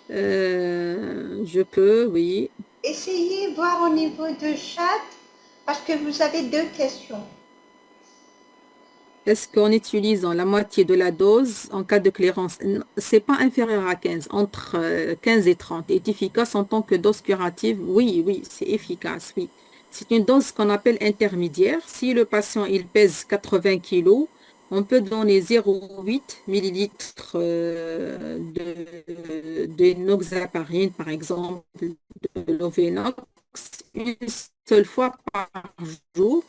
je peux, oui. Essayez de voir au niveau de chat parce que vous avez deux questions. Est-ce qu'en utilisant la moitié de la dose en cas de clairance, c'est pas inférieur à 15, entre 15 et 30, est efficace en tant que dose curative? Oui, oui, c'est efficace, oui. C'est une dose qu'on appelle intermédiaire. Si le patient il pèse 80 kilos, on peut donner 0,8 millilitres de noxaparine, par exemple, de Lovenox, une seule fois par jour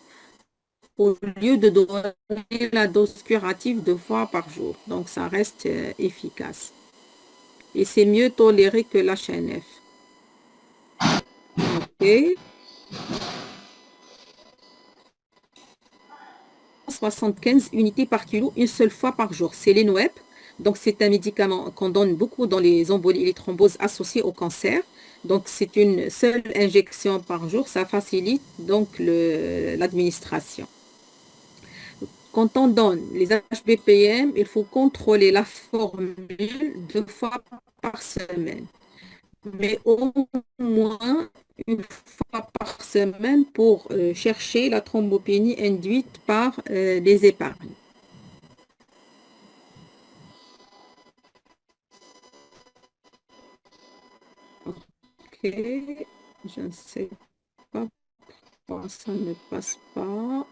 au lieu de donner la dose curative 2 fois par jour. Donc, ça reste efficace. Et c'est mieux toléré que l'HNF. OK. 275 unités par kilo une seule fois par jour. C'est l'ENOEP. Donc, c'est un médicament qu'on donne beaucoup dans les embolies et les thromboses associées au cancer. Donc, c'est une seule injection par jour. Ça facilite donc l'administration. Quand on donne les HBPM, il faut contrôler la formule 2 fois par semaine, mais au moins une fois par semaine pour chercher la thrombopénie induite par les épargnes. Ok, je ne sais pas pourquoi ça ne passe pas.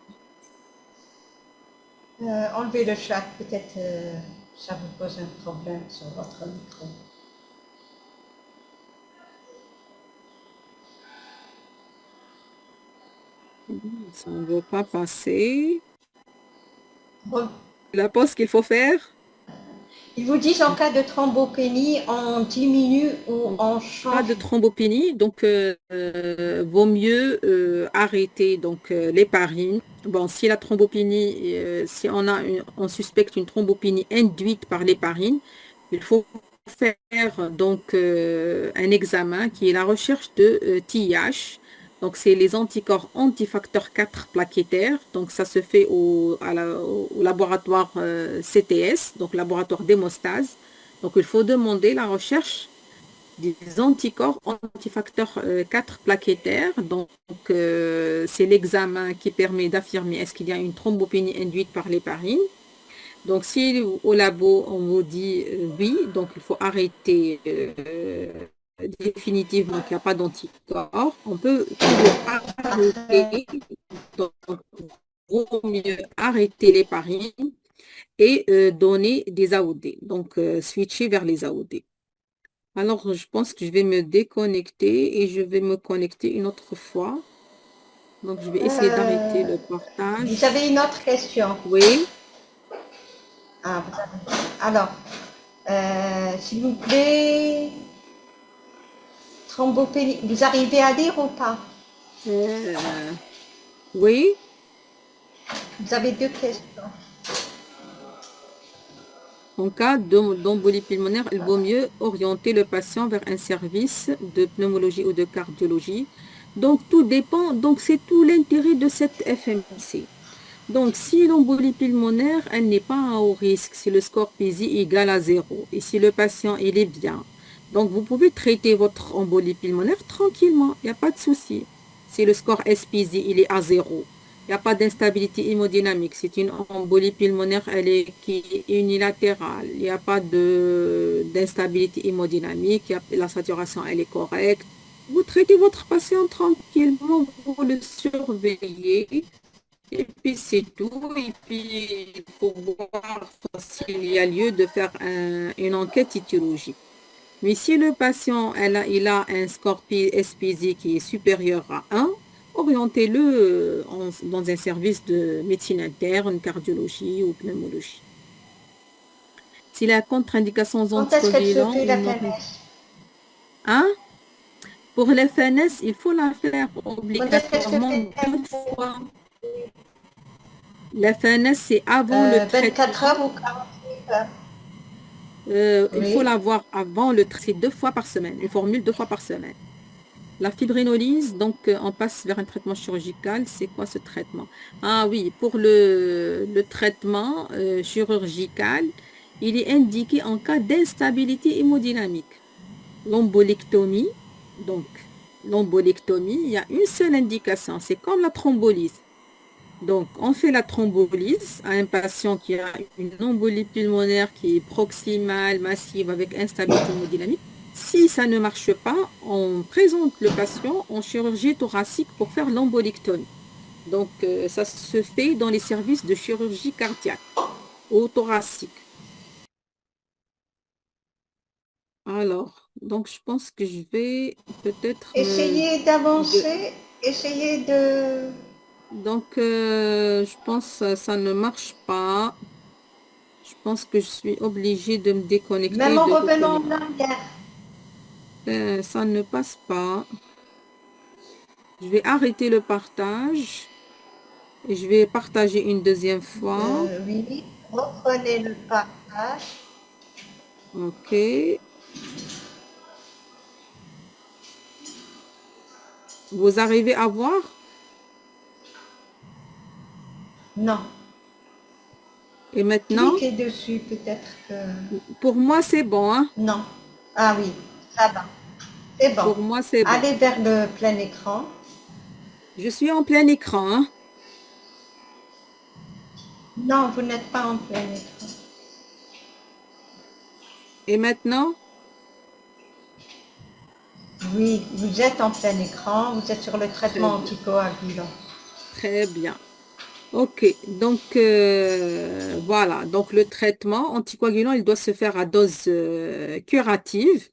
Enlevez le chat, peut-être ça vous pose un problème sur votre micro. Ça ne veut pas passer. Bon, La pause qu'il faut faire. ils vous disent en cas de thrombopénie, on diminue ou En on cas de change. thrombopénie, donc vaut mieux arrêter donc l'héparine. Bon, si la thrombopénie, si on suspecte une thrombopénie induite par l'héparine, il faut faire donc un examen qui est la recherche de TIH. Donc, c'est les anticorps antifacteur 4 plaquettaires. Donc, ça se fait au laboratoire CTS, donc laboratoire d'hémostase. Donc, il faut demander la recherche des anticorps antifacteurs 4 plaquettaires. Donc, c'est l'examen qui permet d'affirmer est-ce qu'il y a une thrombopénie induite par l'héparine. Donc, si au labo, on vous dit oui, donc il faut arrêter définitivement qu'il n'y a pas d'anticorps. On peut toujours arrêter. Donc, vaut mieux arrêter l'héparine et donner des AOD. Donc, switcher vers les AOD. Alors, je pense que je vais me déconnecter et je vais me connecter une autre fois. Donc, je vais essayer d'arrêter le Vous partage. avez une autre question. Oui. Ah, alors, s'il vous plaît, thrombopénie, vous arrivez à lire ou pas? Euh, oui. Vous avez deux questions. En cas d'embolie pulmonaire, il vaut mieux orienter le patient vers un service de pneumologie ou de cardiologie. Donc, tout dépend. Donc, c'est tout l'intérêt de cette FMC. Donc, si l'embolie pulmonaire, elle n'est pas à haut risque, si le score PISI est égal à 0 et si le patient, il est bien, donc vous pouvez traiter votre embolie pulmonaire tranquillement, il n'y a pas de souci. Si le score SPISI, il est à 0, il n'y a pas d'instabilité hémodynamique, c'est une embolie pulmonaire, qui est unilatérale, il n'y a pas d'instabilité hémodynamique, la saturation, elle est correcte. Vous traitez votre patient tranquillement, vous le surveillez. Et puis c'est tout. Et puis il faut voir s'il y a lieu de faire une enquête étiologique. Mais si le patient il a un score SPZ qui est supérieur à 1, orientez-le dans un service de médecine interne, cardiologie ou pneumologie. S'il a contre-indication aux Quand est-ce qu'elle se anticoagulants fait ou la non. FNS? Hein? Pour l'FNS, il faut la faire Quand est-ce qu'elle se obligatoirement fait 2 fois. L'FNS, c'est avant le 24 traitement. heures ou 48 heures? Il faut Oui. l'avoir avant c'est 2 fois par semaine, une formule 2 fois par semaine. La fibrinolyse, donc on passe vers un traitement chirurgical. C'est quoi ce traitement? Ah oui, pour le traitement chirurgical, il est indiqué en cas d'instabilité hémodynamique. L'embolectomie, donc l'embolectomie, il y a une seule indication, c'est comme la thrombolyse. Donc, on fait la thrombolyse à un patient qui a une embolie pulmonaire qui est proximale, massive, avec instabilité hémodynamique. Si ça ne marche pas, on présente le patient en chirurgie thoracique pour faire l'embolectomie. Donc, ça se fait dans les services de chirurgie cardiaque ou thoracique. Alors, donc je pense que je vais peut-être Essayez de- d'avancer, essayez de... Donc, je pense que ça ne marche pas. Je pense que je suis obligée de me déconnecter Même et en de revenant reconnecter. en arrière. Ça ne passe pas. Je vais arrêter le partage Et je vais partager une deuxième fois. Oui, reprenez le partage. OK. Vous arrivez à voir? Non, Et maintenant, cliquez dessus, peut-être que... pour moi, c'est bon, hein? Non. Ah oui, ça va. C'est bon. Pour moi, c'est bon. Allez vers le plein écran. Je suis en plein écran, hein? Non, vous n'êtes pas en plein écran. Et maintenant, Oui, vous êtes en plein écran, vous êtes sur le très traitement bien. anticoagulant. Très bien. OK. Donc, voilà. Donc, le traitement anticoagulant, il doit se faire à dose curative.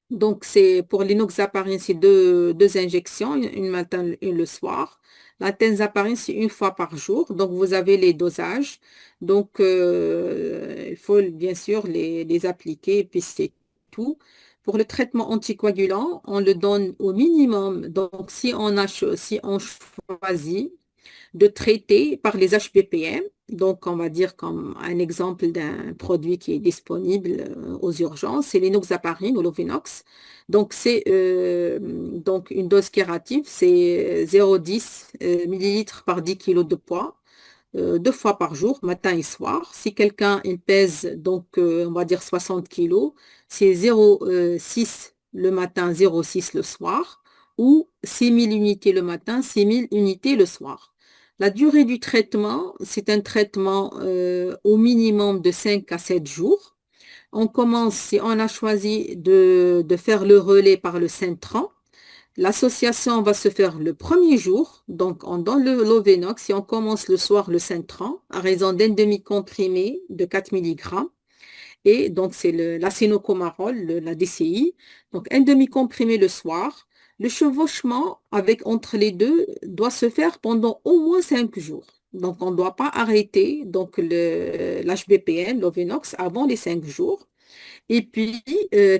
Donc, c'est pour l'inoxaparine, c'est deux injections, une matin, une le soir. La tenzaparine, c'est une fois par jour. Donc, vous avez les dosages. Donc, il faut bien sûr les appliquer et puis c'est tout. Pour le traitement anticoagulant, on le donne au minimum. Donc, si on choisit de traiter par les HPPM. Donc, on va dire comme un exemple d'un produit qui est disponible aux urgences, c'est l'inoxaparine ou l'Ovinox. Donc, c'est donc une dose curative, c'est 0,10 millilitres par 10 kilos de poids, deux fois par jour, matin et soir. Si quelqu'un il pèse, donc on va dire 60 kilos, c'est 0,6 le matin, 0,6 le soir, ou 6 000 unités le matin, 6 000 unités le soir. La durée du traitement, c'est un traitement au minimum de 5 à 7 jours. On commence, si on a choisi de faire le relais par le Centran, l'association va se faire le premier jour, donc on donne l'Ovenox et on commence le soir le Centran à raison d'un demi-comprimé de 4 milligrammes. Et donc c'est l'acénocomarol, la DCI. Donc un demi-comprimé le soir. Le chevauchement avec entre les deux doit se faire pendant au moins 5 jours. Donc on ne doit pas arrêter donc l'HBPN, l'Ovenox, avant les 5 jours. Et puis,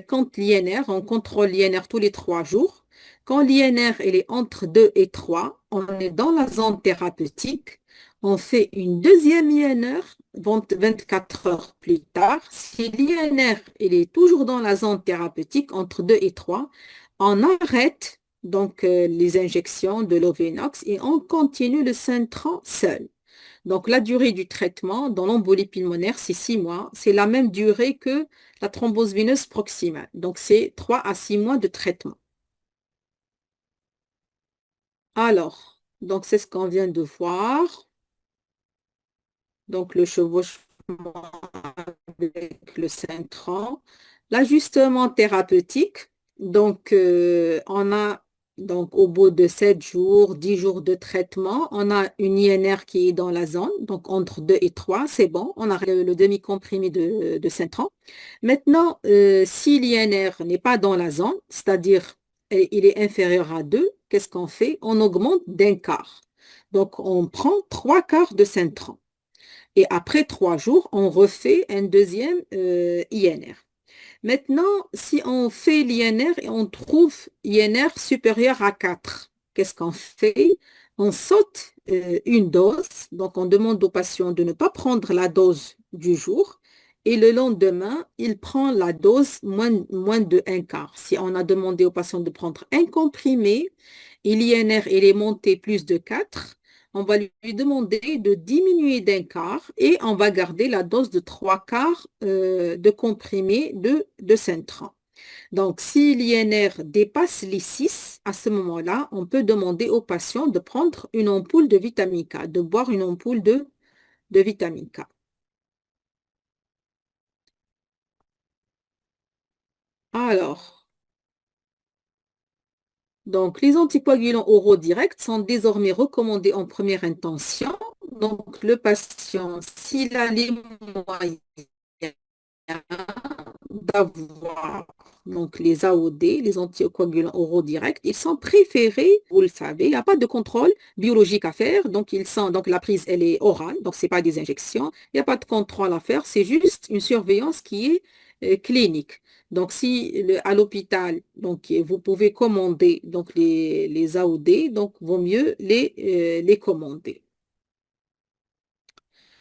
quand l'INR, on contrôle l'INR tous les 3 jours. Quand l'INR elle est entre 2 et 3, on est dans la zone thérapeutique. On fait une deuxième INR 24 heures plus tard. Si l'INR elle est toujours dans la zone thérapeutique entre 2 et 3, on arrête donc les injections de l'Ovenox et on continue le Centran seul. Donc, la durée du traitement dans l'embolie pulmonaire, c'est 6 mois. C'est la même durée que la thrombose veineuse proximale. Donc, c'est 3 à 6 mois de traitement. Alors, donc c'est ce qu'on vient de voir. Donc, le chevauchement avec le Centran. L'ajustement thérapeutique. Donc, on a donc au bout de 7 jours, 10 jours de traitement, on a une INR qui est dans la zone, donc entre 2 et 3, c'est bon, on a le demi-comprimé de Centran. Maintenant, si l'INR n'est pas dans la zone, c'est-à-dire il est inférieur à 2, qu'est-ce qu'on fait? On augmente d'un quart. Donc, on prend 3 quarts de Centran. Et après 3 jours, on refait un deuxième INR. Maintenant, si on fait l'INR et on trouve INR supérieur à 4, qu'est-ce qu'on fait? On saute une dose. Donc, on demande au patient de ne pas prendre la dose du jour. Et le lendemain, il prend la dose moins de un quart. Si on a demandé au patient de prendre un comprimé et l'INR il est monté plus de 4, on va lui demander de diminuer d'un quart et on va garder la dose de 3 quarts de comprimé de Centran. Donc, si l'INR dépasse les 6, à ce moment-là, on peut demander au patient de prendre une ampoule de vitamine K, de boire une ampoule de vitamine K. Alors, donc les anticoagulants oraux directs sont désormais recommandés en première intention. Donc, le patient, s'il a les moyens d'avoir donc les AOD, les anticoagulants oraux directs, ils sont préférés, vous le savez, il n'y a pas de contrôle biologique à faire, donc donc la prise elle est orale, donc c'est pas des injections, il n'y a pas de contrôle à faire, c'est juste une surveillance qui est clinique. Donc si à l'hôpital, donc vous pouvez commander donc les AOD, donc vaut mieux les commander.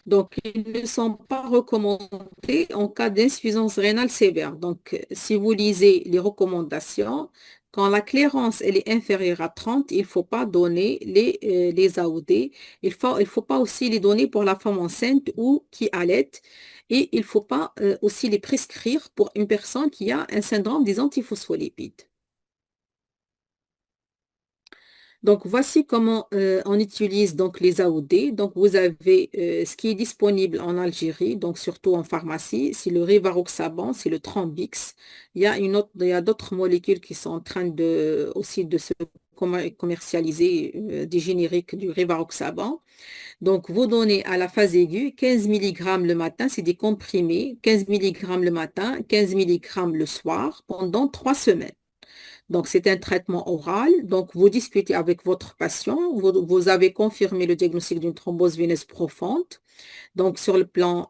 Donc, ils ne sont pas recommandés en cas d'insuffisance rénale sévère. Donc, si vous lisez les recommandations, quand la clairance elle est inférieure à 30, il ne faut pas donner les AOD. Il faut pas aussi les donner pour la femme enceinte ou qui allaite. Et il ne faut pas aussi les prescrire pour une personne qui a un syndrome des antiphospholipides. Donc, voici comment on utilise donc les AOD. Donc, vous avez ce qui est disponible en Algérie, donc surtout en pharmacie, c'est le Rivaroxaban, c'est le Trambix. Il y a d'autres molécules qui sont en train aussi de se commercialiser des génériques du Rivaroxaban. Donc, vous donnez à la phase aiguë 15 mg le matin, c'est des comprimés, 15 mg le matin, 15 mg le soir pendant 3 semaines. Donc, c'est un traitement oral. Donc, vous discutez avec votre patient. Vous avez confirmé le diagnostic d'une thrombose veineuse profonde. Donc, sur le plan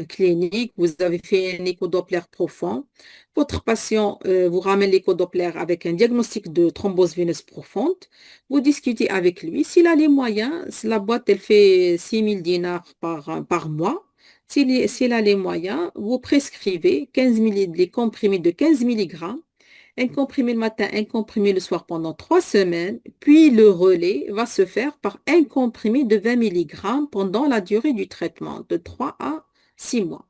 clinique, vous avez fait un échodoppler profond. Votre patient vous ramène l'échodoppler avec un diagnostic de thrombose veineuse profonde. Vous discutez avec lui. S'il a les moyens, la boîte, elle fait 6 000 dinars par mois. S'il a les moyens, vous prescrivez 15 les comprimés de 15 mg, un comprimé le matin, un comprimé le soir pendant 3 semaines, puis le relais va se faire par un comprimé de 20 mg pendant la durée du traitement, de 3 à 6 mois.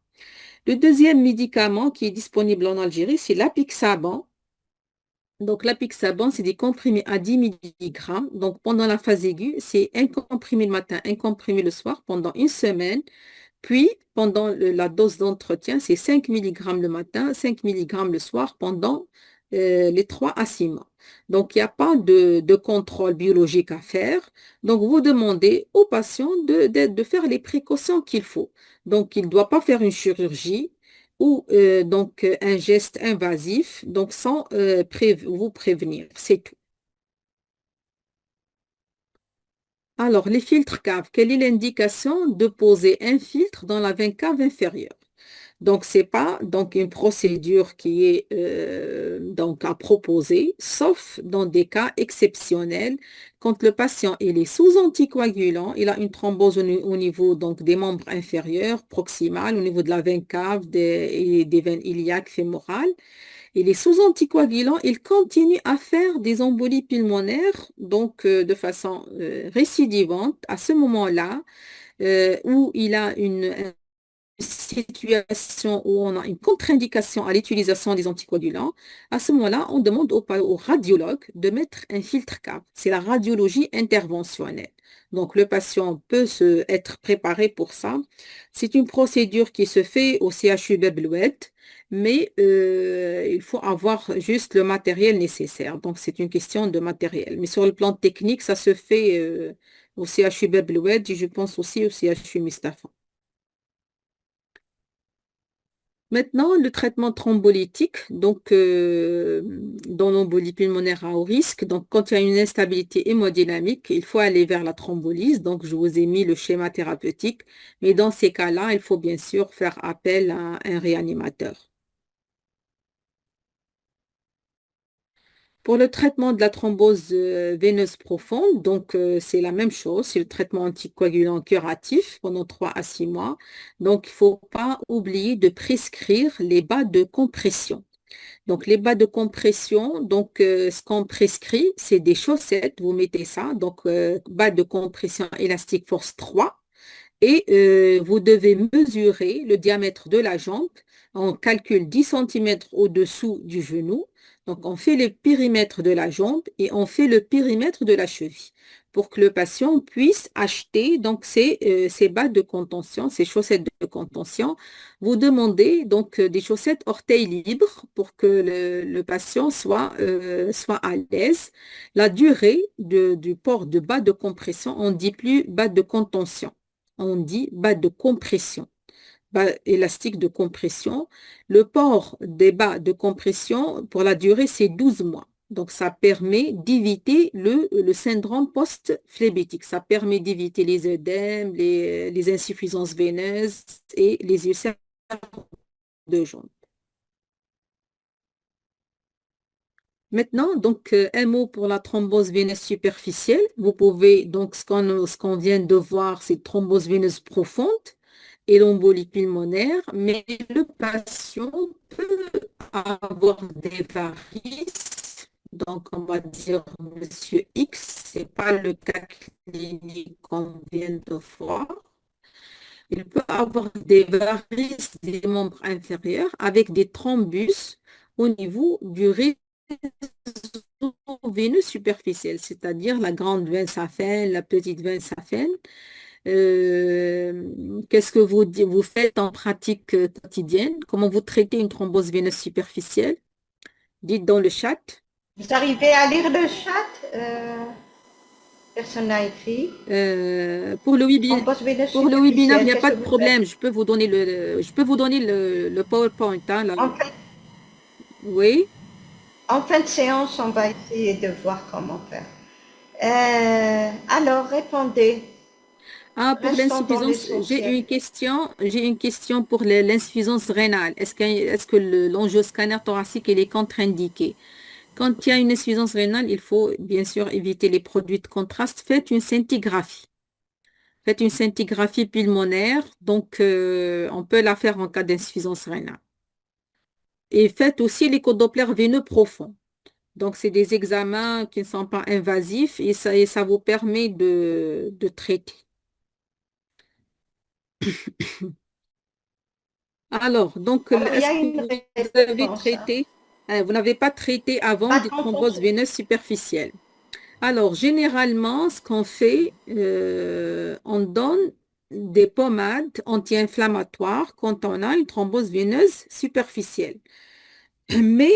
Le deuxième médicament qui est disponible en Algérie, c'est l'apixaban. Donc, l'apixaban, c'est des comprimés à 10 mg. Donc, pendant la phase aiguë, c'est un comprimé le matin, un comprimé le soir pendant une semaine. Puis, pendant la dose d'entretien, c'est 5 mg le matin, 5 mg le soir pendant les 3 à 6 mois. Donc, il n'y a pas de contrôle biologique à faire. Donc, vous demandez au patient de faire les précautions qu'il faut. Donc, il ne doit pas faire une chirurgie ou un geste invasif, donc sans vous prévenir. C'est tout. Alors, les filtres caves, quelle est l'indication de poser un filtre dans la veine cave inférieure? Donc, ce n'est pas donc, une procédure qui est donc à proposer, sauf dans des cas exceptionnels, quand le patient il est sous anticoagulant, il a une thrombose au niveau donc, des membres inférieurs, proximales, au niveau de la veine cave et des veines iliaques fémorales. Il est sous anticoagulant, il continue à faire des embolies pulmonaires, donc de façon récidivante. À ce moment-là, où il a une situation où on a une contre-indication à l'utilisation des anticoagulants, à ce moment-là, on demande au radiologue de mettre un filtre CAV. C'est la radiologie interventionnelle. Donc, le patient peut être préparé pour ça. C'est une procédure qui se fait au CHU Beblouet, mais il faut avoir juste le matériel nécessaire. Donc, c'est une question de matériel. Mais sur le plan technique, ça se fait au CHU Beblouet et je pense aussi au CHU Mustapha. Maintenant, le traitement thrombolytique, donc dans l'embolie pulmonaire à haut risque, donc quand il y a une instabilité hémodynamique, il faut aller vers la thrombolyse. Donc, je vous ai mis le schéma thérapeutique, mais dans ces cas-là, il faut bien sûr faire appel à un réanimateur. Pour le traitement de la thrombose veineuse profonde, donc c'est la même chose, c'est le traitement anticoagulant curatif pendant 3 à 6 mois. Donc, il ne faut pas oublier de prescrire les bas de compression. Donc, les bas de compression, donc ce qu'on prescrit, c'est des chaussettes, vous mettez ça, donc bas de compression élastique force 3, et vous devez mesurer le diamètre de la jambe. On calcule 10 cm au-dessous du genou. Donc, on fait le périmètre de la jambe et on fait le périmètre de la cheville pour que le patient puisse acheter donc ces bas de contention, ces chaussettes de contention. Vous demandez donc des chaussettes orteils libres pour que le patient soit à l'aise. La durée du port de bas de compression, on ne dit plus bas de contention, on dit bas de compression, bas élastique de compression. Le port des bas de compression pour la durée, c'est 12 mois. Donc, ça permet d'éviter le syndrome post-phlébitique. Ça permet d'éviter les œdèmes, les insuffisances veineuses et les ulcères de jambe. Maintenant, donc, un mot pour la thrombose veineuse superficielle. Vous pouvez, donc, ce qu'on vient de voir, c'est thrombose veineuse profonde et l'embolie pulmonaire, mais le patient peut avoir des varices. Donc, on va dire Monsieur X, c'est pas le cas clinique qu'on vient de voir. Il peut avoir des varices des membres inférieurs avec des thrombus au niveau du réseau veineux superficiel, c'est-à-dire la grande veine saphène, la petite veine saphène. Qu'est-ce que vous faites en pratique quotidienne? Comment vous traitez une thrombose veineuse superficielle? Dites dans le chat. Vous arrivez à lire le chat? Personne n'a écrit. Pour le webinaire, Thrombose veineuse pour le webinaire, il superficielle, n'y a qu'est-ce pas que de vous faites? problème. Je peux vous donner le PowerPoint, hein, là. En fin, Oui. en fin de séance, on va essayer de voir comment faire. Alors, répondez. Ah, pour Restons dans l'insuffisance, l'essentiel. j'ai une question pour l'insuffisance rénale. Est-ce que l'angioscanner scanner thoracique il est contre-indiqué? Quand il y a une insuffisance rénale, il faut bien sûr éviter les produits de contraste. Faites une scintigraphie. Faites une scintigraphie pulmonaire. Donc, on peut la faire en cas d'insuffisance rénale. Et faites aussi l'écho-doppler veineux profond. Donc, c'est des examens qui ne sont pas invasifs et ça vous permet de traiter. Alors, donc, Alors, il y est-ce a que une vous avez réponse, hein. traité, vous n'avez pas traité avant Pas des quand on se... thromboses veineuses superficielles? Alors, généralement, ce qu'on fait, on donne des pommades anti-inflammatoires quand on a une thrombose veineuse superficielle. Mais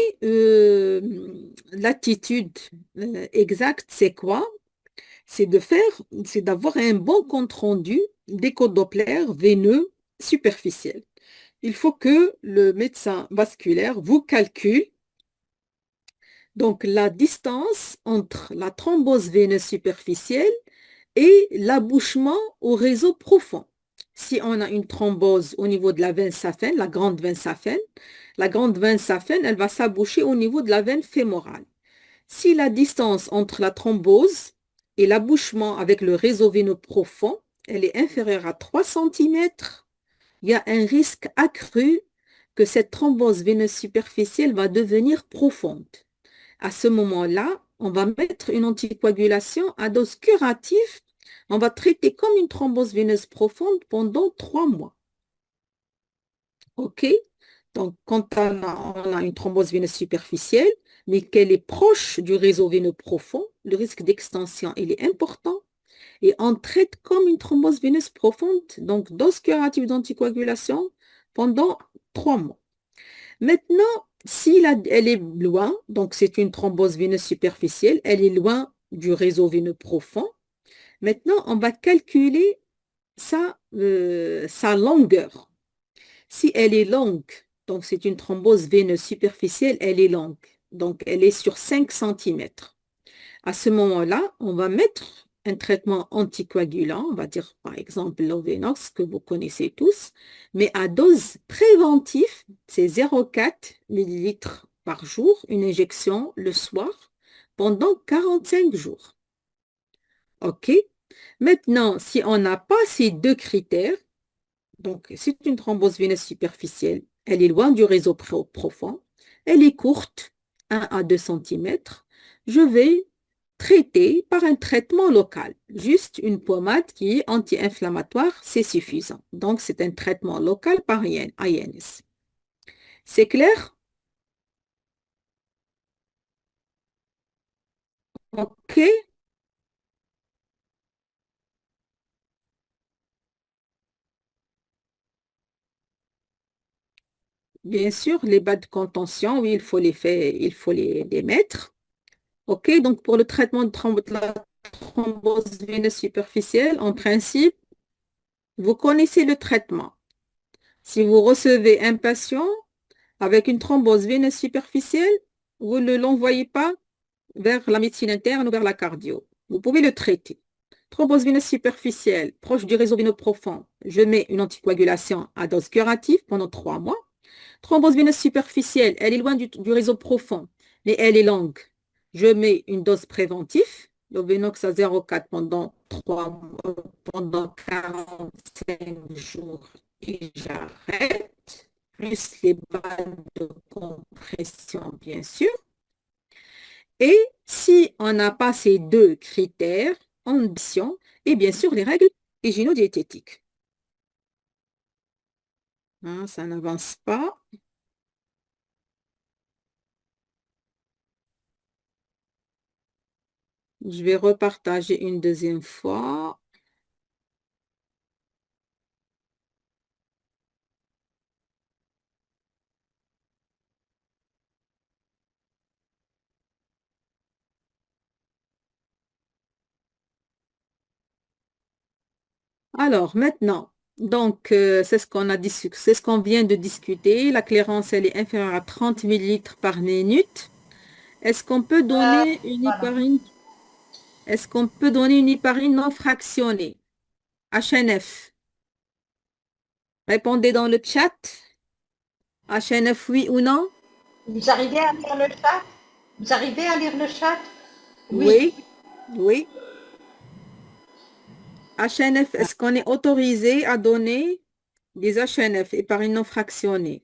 l'attitude exacte, c'est quoi? C'est de faire, c'est d'avoir un bon compte rendu d'écho-doppler veineux superficiel. Il faut que le médecin vasculaire vous calcule donc la distance entre la thrombose veineuse superficielle et l'abouchement au réseau profond. Si on a une thrombose au niveau de la veine saphène, la grande veine saphène, elle va s'aboucher au niveau de la veine fémorale. Si la distance entre la thrombose et l'abouchement avec le réseau veineux profond, elle est inférieure à 3 cm, il y a un risque accru que cette thrombose veineuse superficielle va devenir profonde. À ce moment-là, on va mettre une anticoagulation à dose curative. On va traiter comme une thrombose veineuse profonde pendant 3 mois. OK? Donc, quand on a une thrombose veineuse superficielle, mais qu'elle est proche du réseau veineux profond, le risque d'extension, il est important. Et on traite comme une thrombose veineuse profonde, donc dose curative d'anticoagulation pendant 3 mois. Maintenant, si elle est loin, donc c'est une thrombose veineuse superficielle, elle est loin du réseau veineux profond. Maintenant, on va calculer sa longueur. Si elle est longue, donc c'est une thrombose veineuse superficielle, elle est longue. Donc, elle est sur 5 cm. À ce moment-là, on va mettre un traitement anticoagulant, on va dire par exemple l'Ovenox que vous connaissez tous, mais à dose préventive, c'est 0,4 ml par jour, une injection le soir pendant 45 jours. OK? Maintenant, si on n'a pas ces deux critères, donc c'est une thrombose veineuse superficielle, elle est loin du réseau profond, elle est courte, 1 à 2 cm, je vais traiter par un traitement local. Juste une pommade qui est anti-inflammatoire, c'est suffisant. Donc, c'est un traitement local par INS. C'est clair? OK. Bien sûr, les bas de contention, oui, il faut les mettre. OK. Donc, pour le traitement de la thrombose veineuse superficielle, en principe, vous connaissez le traitement. Si vous recevez un patient avec une thrombose veineuse superficielle, vous ne l'envoyez pas vers la médecine interne ou vers la cardio. Vous pouvez le traiter. Thrombose veineuse superficielle, proche du réseau veineux profond. Je mets une anticoagulation à dose curative pendant 3 mois. Thrombose veineuse superficielle, elle est loin du réseau profond. mais elle est longue. Je mets une dose préventive, l'Ovenox à 0,4 pendant 45 jours et j'arrête, plus les balles de compression, bien sûr. Et si on n'a pas ces deux critères, ambition et bien sûr les règles hygiéno-diététiques. Hein, ça n'avance pas. Je vais repartager une deuxième fois. Alors, maintenant, donc, c'est ce qu'on a c'est ce qu'on vient de discuter. La clairance, elle est inférieure à 30 millilitres par minute. Est-ce qu'on peut donner une Voilà. héparine, est-ce qu'on peut donner une héparine non fractionnée? HNF. Répondez dans le chat. HNF, oui ou non? Vous arrivez à lire le chat? Vous arrivez à lire le chat? Oui. Oui, oui. HNF, est-ce qu'on est autorisé à donner des HNF, héparine non fractionnée?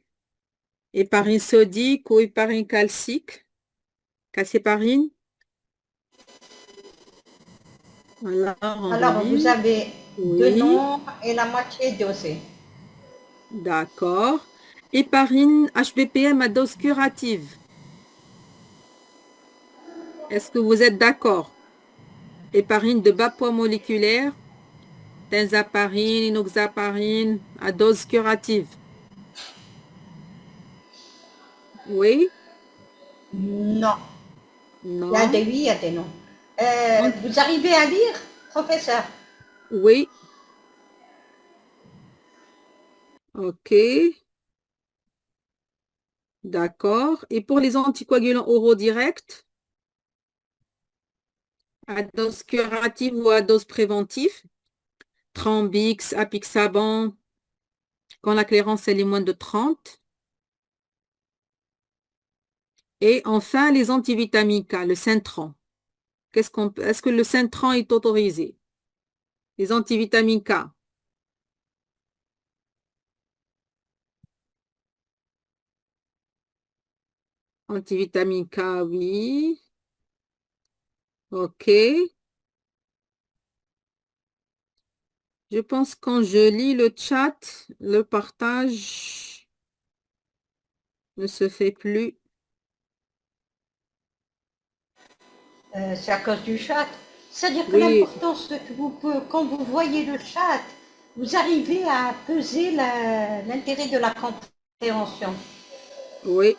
Héparine sodique ou héparine calcique? Calcihéparine? Alors, on Alors, vous relire. avez deux Oui, noms et la moitié dosée. d'accord. Héparine HBPM à dose curative. Est-ce que vous êtes d'accord? Héparine de bas poids moléculaire, tenzaparine, inoxaparine à dose curative. Oui, Non. Il y a des non, oui, il y a des non. on- Vous arrivez à lire, professeur? oui, ok, d'accord. Et pour les anticoagulants oraux directs, à dose curative ou à dose préventive, Trambix, Apixaban, quand la clairance elle est moins de 30. Et enfin, les antivitamines K, le Centran. Est-ce que le Centran est autorisé? Les antivitamines K. Antivitamine K, oui. OK. Je pense que quand je lis le chat, le partage ne se fait plus. C'est à cause du chat. C'est-à-dire que Oui, l'important, c'est que quand vous voyez le chat, vous arrivez à peser l'intérêt de la compréhension. oui.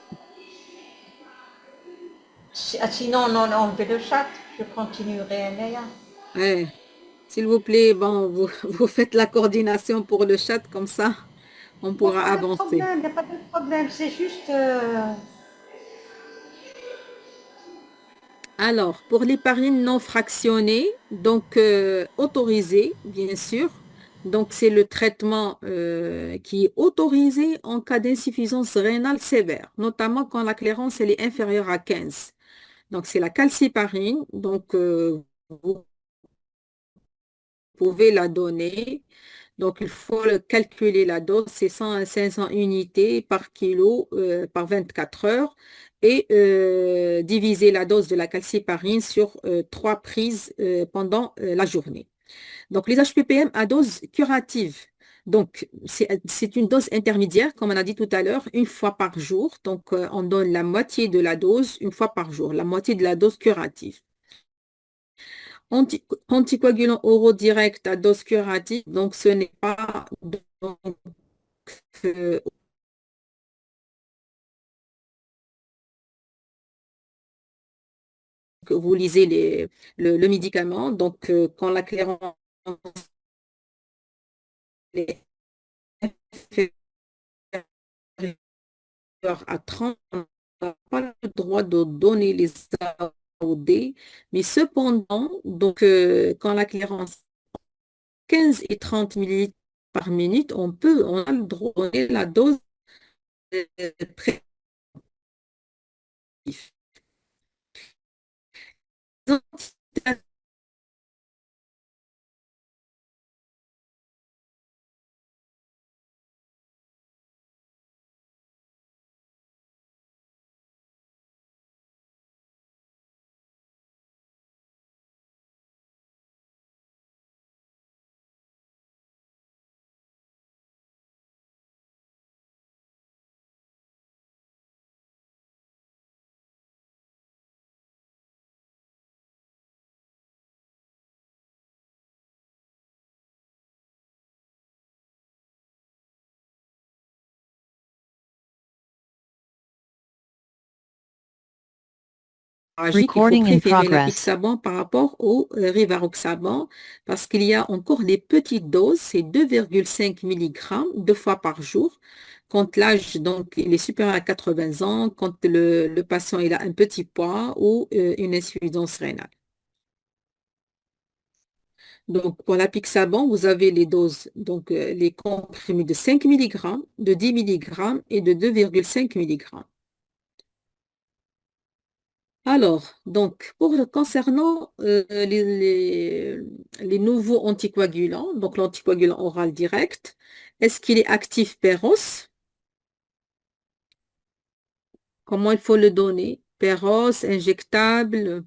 Sinon, on enlève le chat. Je continuerai à lire. Eh, s'il vous plaît, bon, vous, vous faites la coordination pour le chat, comme ça, on Il n'y a pourra pas de avancer. problème, il n'y a pas de problème. C'est juste... Alors, pour l'épargne non fractionnée, donc autorisée, bien sûr. Donc, c'est le traitement qui est autorisé en cas d'insuffisance rénale sévère, notamment quand la clairance elle est inférieure à 15. Donc, c'est la calciparine. Donc, vous pouvez la donner. Donc, il faut calculer la dose, c'est 100 à 500 unités par kilo par 24 heures et diviser la dose de la calciparine sur 3 prises pendant la journée. Donc, les HPPM à dose curative. Donc, c'est une dose intermédiaire, comme on a dit tout à l'heure, une fois par jour. Donc, on donne la moitié de la dose une fois par jour, la moitié de la dose curative. Anticoagulant oraux direct à dose curative, donc ce n'est pas donc, euh, que vous lisez le médicament. Donc, quand la clairance est inférieure à 30, on n'a pas le droit de donner les AOD, mais cependant, donc, quand la clairance 15 et 30 millilitres par minute, on a le droit de donner la dose préventive. Magique, il faut Recording in préférer la progress. Pixaban par rapport au Rivaroxaban parce qu'il y a encore les petites doses, c'est 2,5 mg deux fois par jour. Quand l'âge donc il est supérieur à 80 ans, quand le patient il a un petit poids ou une insuffisance rénale. Donc pour la Pixaban, vous avez les doses, donc les comprimés de 5 mg, de 10 mg et de 2,5 mg. Alors, donc, concernant les nouveaux anticoagulants, donc l'anticoagulant oral direct, est-ce qu'il est actif Péros? Comment il faut le donner? Péros, injectable,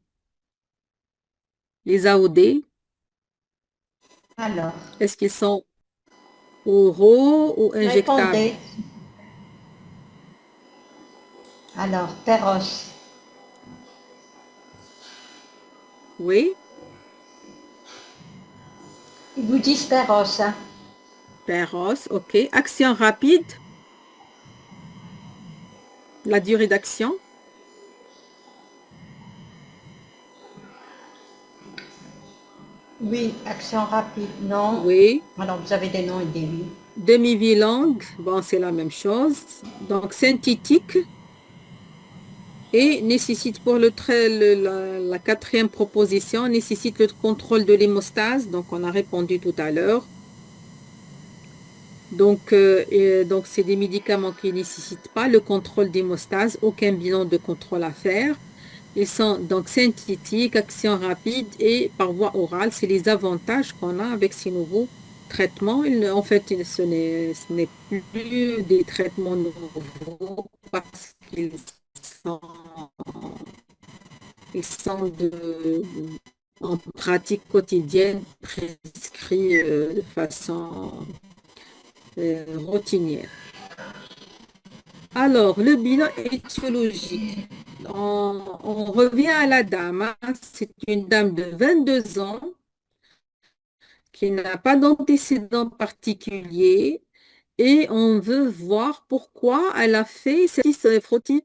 les AOD, Alors, est-ce qu'ils sont oraux ou injectables? répondez. Alors, Perros. Oui, Ils vous disent Perros, hein? Péros, ok. Action rapide, la durée d'action, Oui, action rapide, non. oui. Alors, vous avez des noms et des oui. Demi-vie longue, bon, c'est la même chose. Donc, synthétique. Et nécessite pour la quatrième proposition, nécessite le contrôle de l'hémostase. Donc, on a répondu tout à l'heure. Donc, c'est des médicaments qui ne nécessitent pas le contrôle d'hémostase, aucun bilan de contrôle à faire. Ils sont donc synthétiques, action rapide et par voie orale. C'est les avantages qu'on a avec ces nouveaux traitements. En fait, ce n'est plus des traitements nouveaux parce qu'ils sont en pratique quotidienne prescrits de façon routinière. Alors, le bilan étiologique. On revient à la dame, hein. C'est une dame de 22 ans qui n'a pas d'antécédent particulier et on veut voir pourquoi elle a fait ce frottis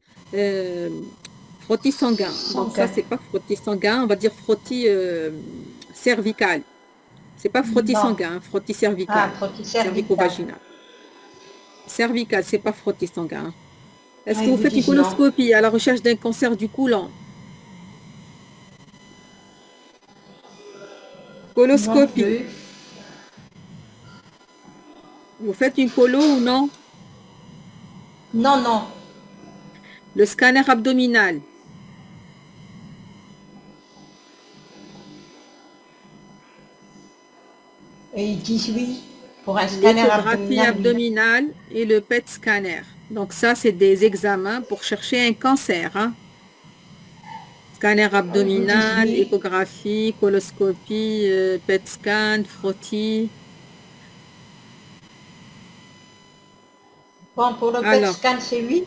sanguin. Donc ça, Sanguin. c'est pas frottis sanguin, on va dire frottis cervical. C'est pas frottis Non. sanguin, hein, frottis Ah, cervical, frottis cervical. cervico-vaginal. Cervical, c'est pas frottis sanguin. Est-ce Ah, que ils vous vous faites une disent non. coloscopie à la recherche d'un cancer du côlon? Non Coloscopie. plus. Vous faites une colo ou non? Non, non. Le scanner abdominal. Et ils disent oui pour un scanner L'échographie abdominal, oui. abdominale et le PET scanner. Donc ça, c'est des examens pour chercher un cancer, hein. Scanner Oh, ils vous disent abdominal, oui. échographie, coloscopie, PET scan, frottis. Bon, pour le PET Alors, scan, c'est oui.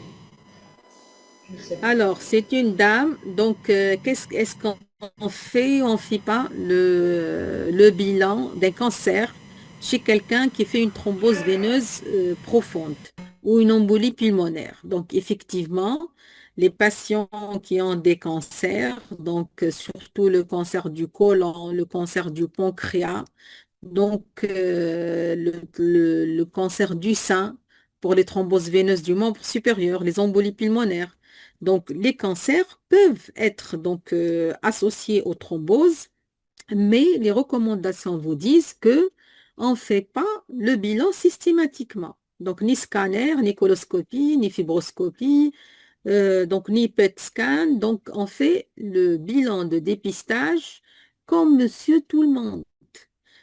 Je sais pas. alors, c'est une dame. Donc, est-ce qu'on fait ou on ne fait pas le bilan d'un cancer chez quelqu'un qui fait une thrombose veineuse profonde ou une embolie pulmonaire? Donc, effectivement, les patients qui ont des cancers, donc surtout le cancer du côlon, le cancer du pancréas, donc le cancer du sein pour les thromboses veineuses du membre supérieur, les embolies pulmonaires. Donc, les cancers peuvent être donc associés aux thromboses, mais les recommandations vous disent que on ne fait pas le bilan systématiquement. Donc, ni scanner, ni coloscopie, ni fibroscopie. donc ni PET scan. Donc, on fait le bilan de dépistage comme monsieur tout le monde.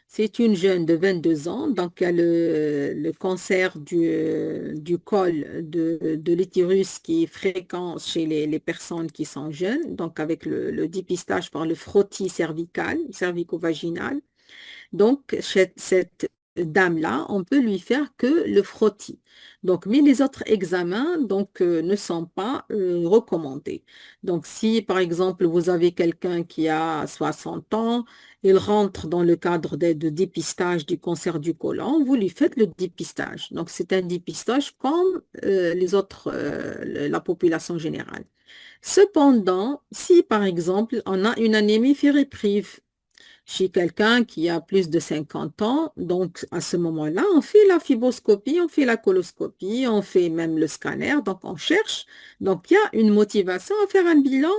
C'est une jeune de 22 ans, donc elle a le cancer du col de l'utérus qui est fréquent chez les personnes qui sont jeunes, donc avec le dépistage par le frottis cervical, cervico-vaginal. Donc, cette dame-là, on peut lui faire que le frottis. Donc, mais les autres examens ne sont pas recommandés. Donc, si par exemple vous avez quelqu'un qui a 60 ans, il rentre dans le cadre de dépistage du cancer du côlon, vous lui faites le dépistage. Donc, c'est un dépistage comme les autres, la population générale. Cependant, si par exemple on a une anémie ferriprive, chez quelqu'un qui a plus de 50 ans. Donc, à ce moment-là, on fait la fibroscopie, on fait la coloscopie, on fait même le scanner. Donc, on cherche. Donc, il y a une motivation à faire un bilan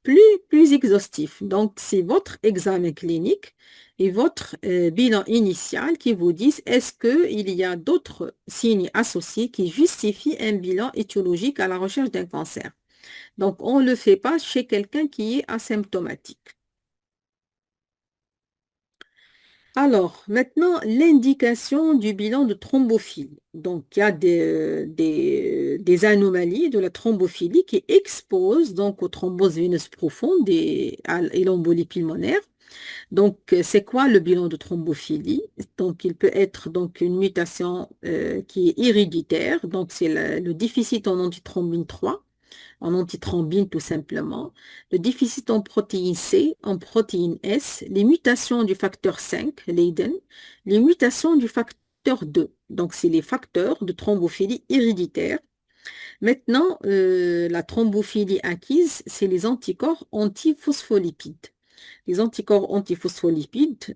plus exhaustif. Donc, c'est votre examen clinique et votre bilan initial qui vous disent est-ce qu'il y a d'autres signes associés qui justifient un bilan étiologique à la recherche d'un cancer. Donc, on ne le fait pas chez quelqu'un qui est asymptomatique. Alors, maintenant, l'indication du bilan de thrombophilie. Donc, il y a des anomalies de la thrombophilie qui exposent donc aux thromboses veineuses profondes et l'embolie pulmonaire. Donc, c'est quoi le bilan de thrombophilie? Donc, il peut être donc une mutation qui est héréditaire. Donc, c'est le déficit en antithrombine 3 en antithrombine tout simplement, le déficit en protéine C, en protéine S, les mutations du facteur 5, Leiden, les mutations du facteur 2. Donc, c'est les facteurs de thrombophilie héréditaire. Maintenant, la thrombophilie acquise, c'est les anticorps antiphospholipides. Les anticorps antiphospholipides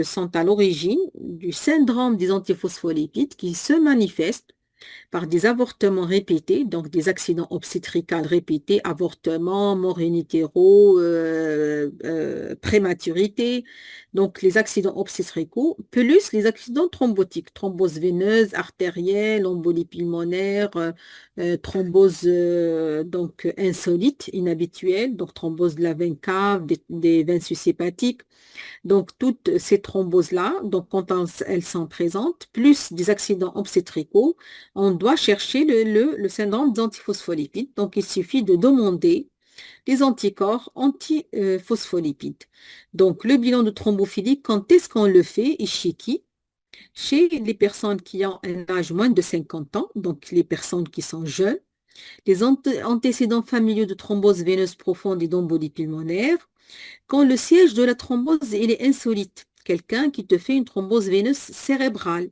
sont à l'origine du syndrome des antiphospholipides qui se manifeste par des avortements répétés, donc des accidents obstétricaux répétés, avortements, mort in utero, prématurité, donc les accidents obstétricaux, plus les accidents thrombotiques, thrombose veineuse, artérielle, embolie pulmonaire, thrombose insolite, inhabituelle, donc thrombose de la veine cave, des veines suscépatiques. Donc, toutes ces thromboses-là, donc elles sont présentes, plus des accidents obstétricaux, on doit chercher le syndrome des antiphospholipides. Donc, il suffit de demander des anticorps antiphospholipides. Donc, le bilan de thrombophilie, quand est-ce qu'on le fait et chez qui? Chez les personnes qui ont un âge moins de 50 ans, donc les personnes qui sont jeunes, les antécédents familiaux de thrombose veineuse profonde et d'embolie pulmonaire, quand le siège de la thrombose il est insolite, quelqu'un qui te fait une thrombose veineuse cérébrale,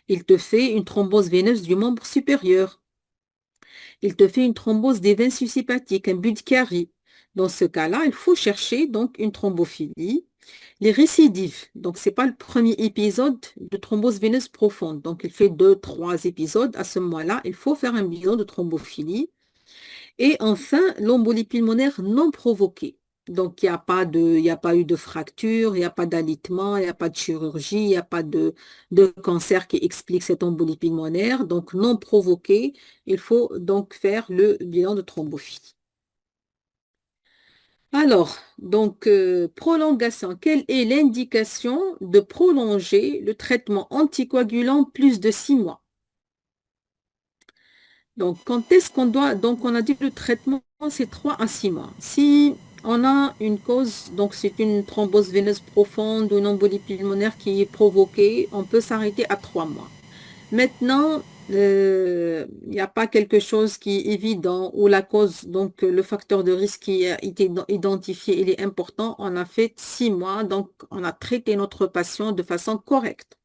il te fait une thrombose veineuse du membre supérieur, il te fait une thrombose des veines suscépatiques, un Budd-Chiari. Dans ce cas-là, il faut chercher donc une thrombophilie. Les récidives, donc ce n'est pas le premier épisode de thrombose veineuse profonde. Donc il fait 2, 3 épisodes. À ce moment-là, il faut faire un bilan de thrombophilie. Et enfin, l'embolie pulmonaire non provoquée. Donc, il y a pas eu de fracture, il n'y a pas d'alitement, il n'y a pas de chirurgie, il n'y a pas de cancer qui explique cette embolie pulmonaire. Donc, non provoquée, il faut donc faire le bilan de thrombophilie. Alors, prolongation. Quelle est l'indication de prolonger le traitement anticoagulant plus de 6 mois? Donc, quand est-ce qu'on doit... Donc, on a dit le traitement, c'est 3 à 6 mois. Si on a une cause, donc c'est une thrombose veineuse profonde ou une embolie pulmonaire qui est provoquée, on peut s'arrêter à 3 mois. Maintenant, il n'y a pas quelque chose qui est évident ou la cause, donc le facteur de risque qui a été identifié, il est important. On a fait 6 mois, donc on a traité notre patient de façon correcte.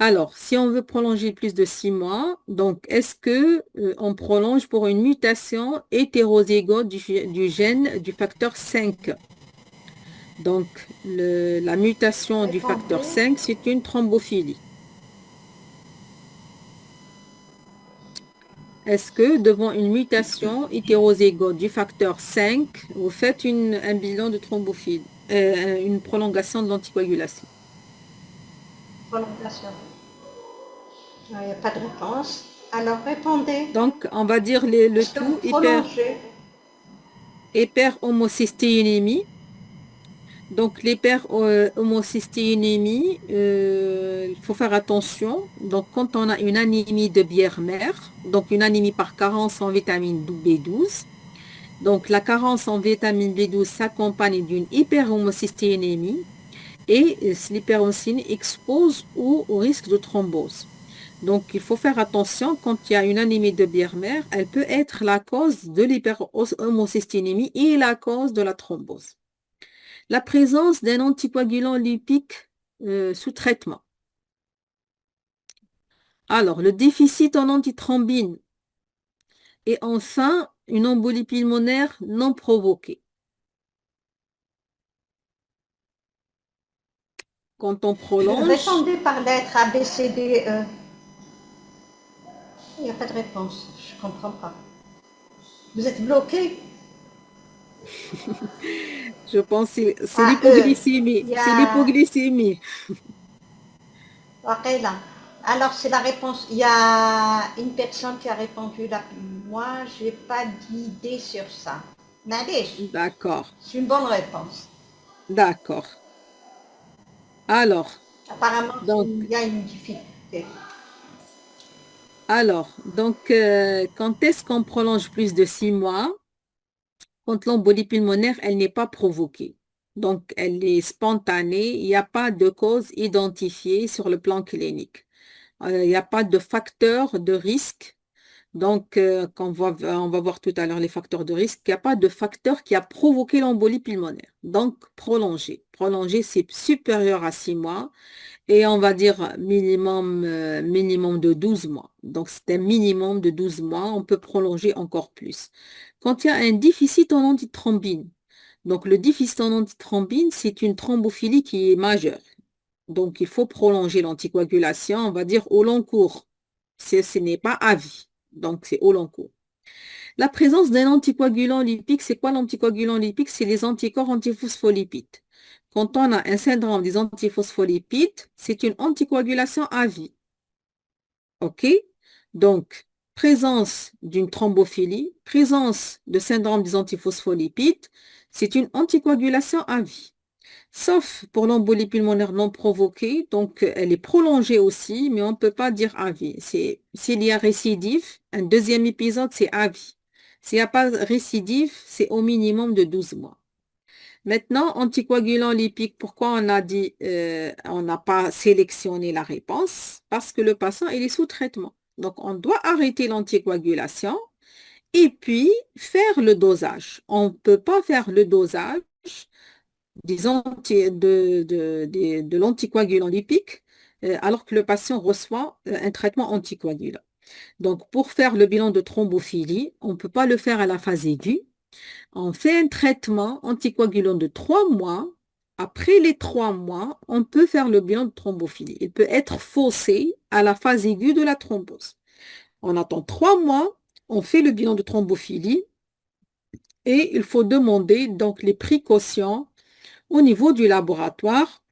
Alors, si on veut prolonger plus de 6 mois, donc est-ce que on prolonge pour une mutation hétérozygote du gène du facteur 5? Donc, la mutation J'ai du facteur compris. 5, c'est une thrombophilie. Est-ce que devant une mutation hétérozygote du facteur 5, vous faites un bilan de thrombophilie, une prolongation de l'anticoagulation? Prolongation. Il n'y a pas de réponse. Alors répondez. Donc, on va dire le Est-ce que vous tout prolongez? hyperhomocystéinémie. Donc, l'hyperhomocystéinémie, il faut faire attention. Donc, quand on a une anémie de bière mère, donc une anémie par carence en vitamine B12, donc la carence en vitamine B12 s'accompagne d'une hyperhomocystéinémie et l'hyperhomocystéinémie expose au risque de thrombose. Donc, il faut faire attention quand il y a une anémie de bière mère, elle peut être la cause de l'hyperhomocystéinémie et la cause de la thrombose. La présence d'un anticoagulant lipique sous traitement. Alors, le déficit en antithrombine et enfin, une embolie pulmonaire non provoquée. Quand on prolonge, Répondez par lettre A, B, C, D, E. Il n'y a pas de réponse. Je ne comprends pas. Vous êtes bloqué je pense que c'est à E. l'hypoglycémie. Il y C'est a l'hypoglycémie. ok, là. Alors, c'est la réponse. Il y a une personne qui a répondu là. Moi, je n'ai pas d'idée sur ça. Mais D'accord, c'est une bonne réponse. d'accord. Alors, Apparemment, il donc, y a une difficulté. quand est-ce qu'on prolonge plus de 6 mois? Quand l'embolie pulmonaire, elle n'est pas provoquée. Donc, elle est spontanée. Il n'y a pas de cause identifiée sur le plan clinique. Il n'y a pas de facteur de risque. Donc, quand on va voir tout à l'heure les facteurs de risque, il n'y a pas de facteur qui a provoqué l'embolie pulmonaire. Donc, prolonger. Prolonger, c'est supérieur à 6 mois et on va dire minimum de 12 mois. Donc, c'est un minimum de 12 mois. On peut prolonger encore plus. Quand il y a un déficit en antithrombine, donc le déficit en antithrombine, c'est une thrombophilie qui est majeure. Donc, il faut prolonger l'anticoagulation, on va dire au long cours. Ce n'est pas à vie. Donc, c'est au long cours. La présence d'un anticoagulant lipique, c'est quoi l'anticoagulant lipique? C'est les anticorps antiphospholipides. Quand on a un syndrome des antiphospholipides, c'est une anticoagulation à vie. OK? Donc, présence d'une thrombophilie, présence de syndrome des antiphospholipides, c'est une anticoagulation à vie. Sauf pour l'embolie pulmonaire non provoquée, donc elle est prolongée aussi, mais on ne peut pas dire à vie. S'il y a récidive, un deuxième épisode, c'est à vie. S'il n'y a pas récidive, c'est au minimum de 12 mois. Maintenant, anticoagulant lipique, pourquoi on a dit, on n'a pas sélectionné la réponse? Parce que le patient, il est sous traitement. Donc, on doit arrêter l'anticoagulation et puis faire le dosage. On ne peut pas faire le dosage de l'anticoagulant lipique alors que le patient reçoit un traitement anticoagulant. Donc, pour faire le bilan de thrombophilie, on ne peut pas le faire à la phase aiguë. On fait un traitement anticoagulant de 3 mois. Après les 3 mois, on peut faire le bilan de thrombophilie. Il peut être faussé à la phase aiguë de la thrombose. On attend 3 mois, on fait le bilan de thrombophilie et il faut demander donc les précautions au niveau du laboratoire.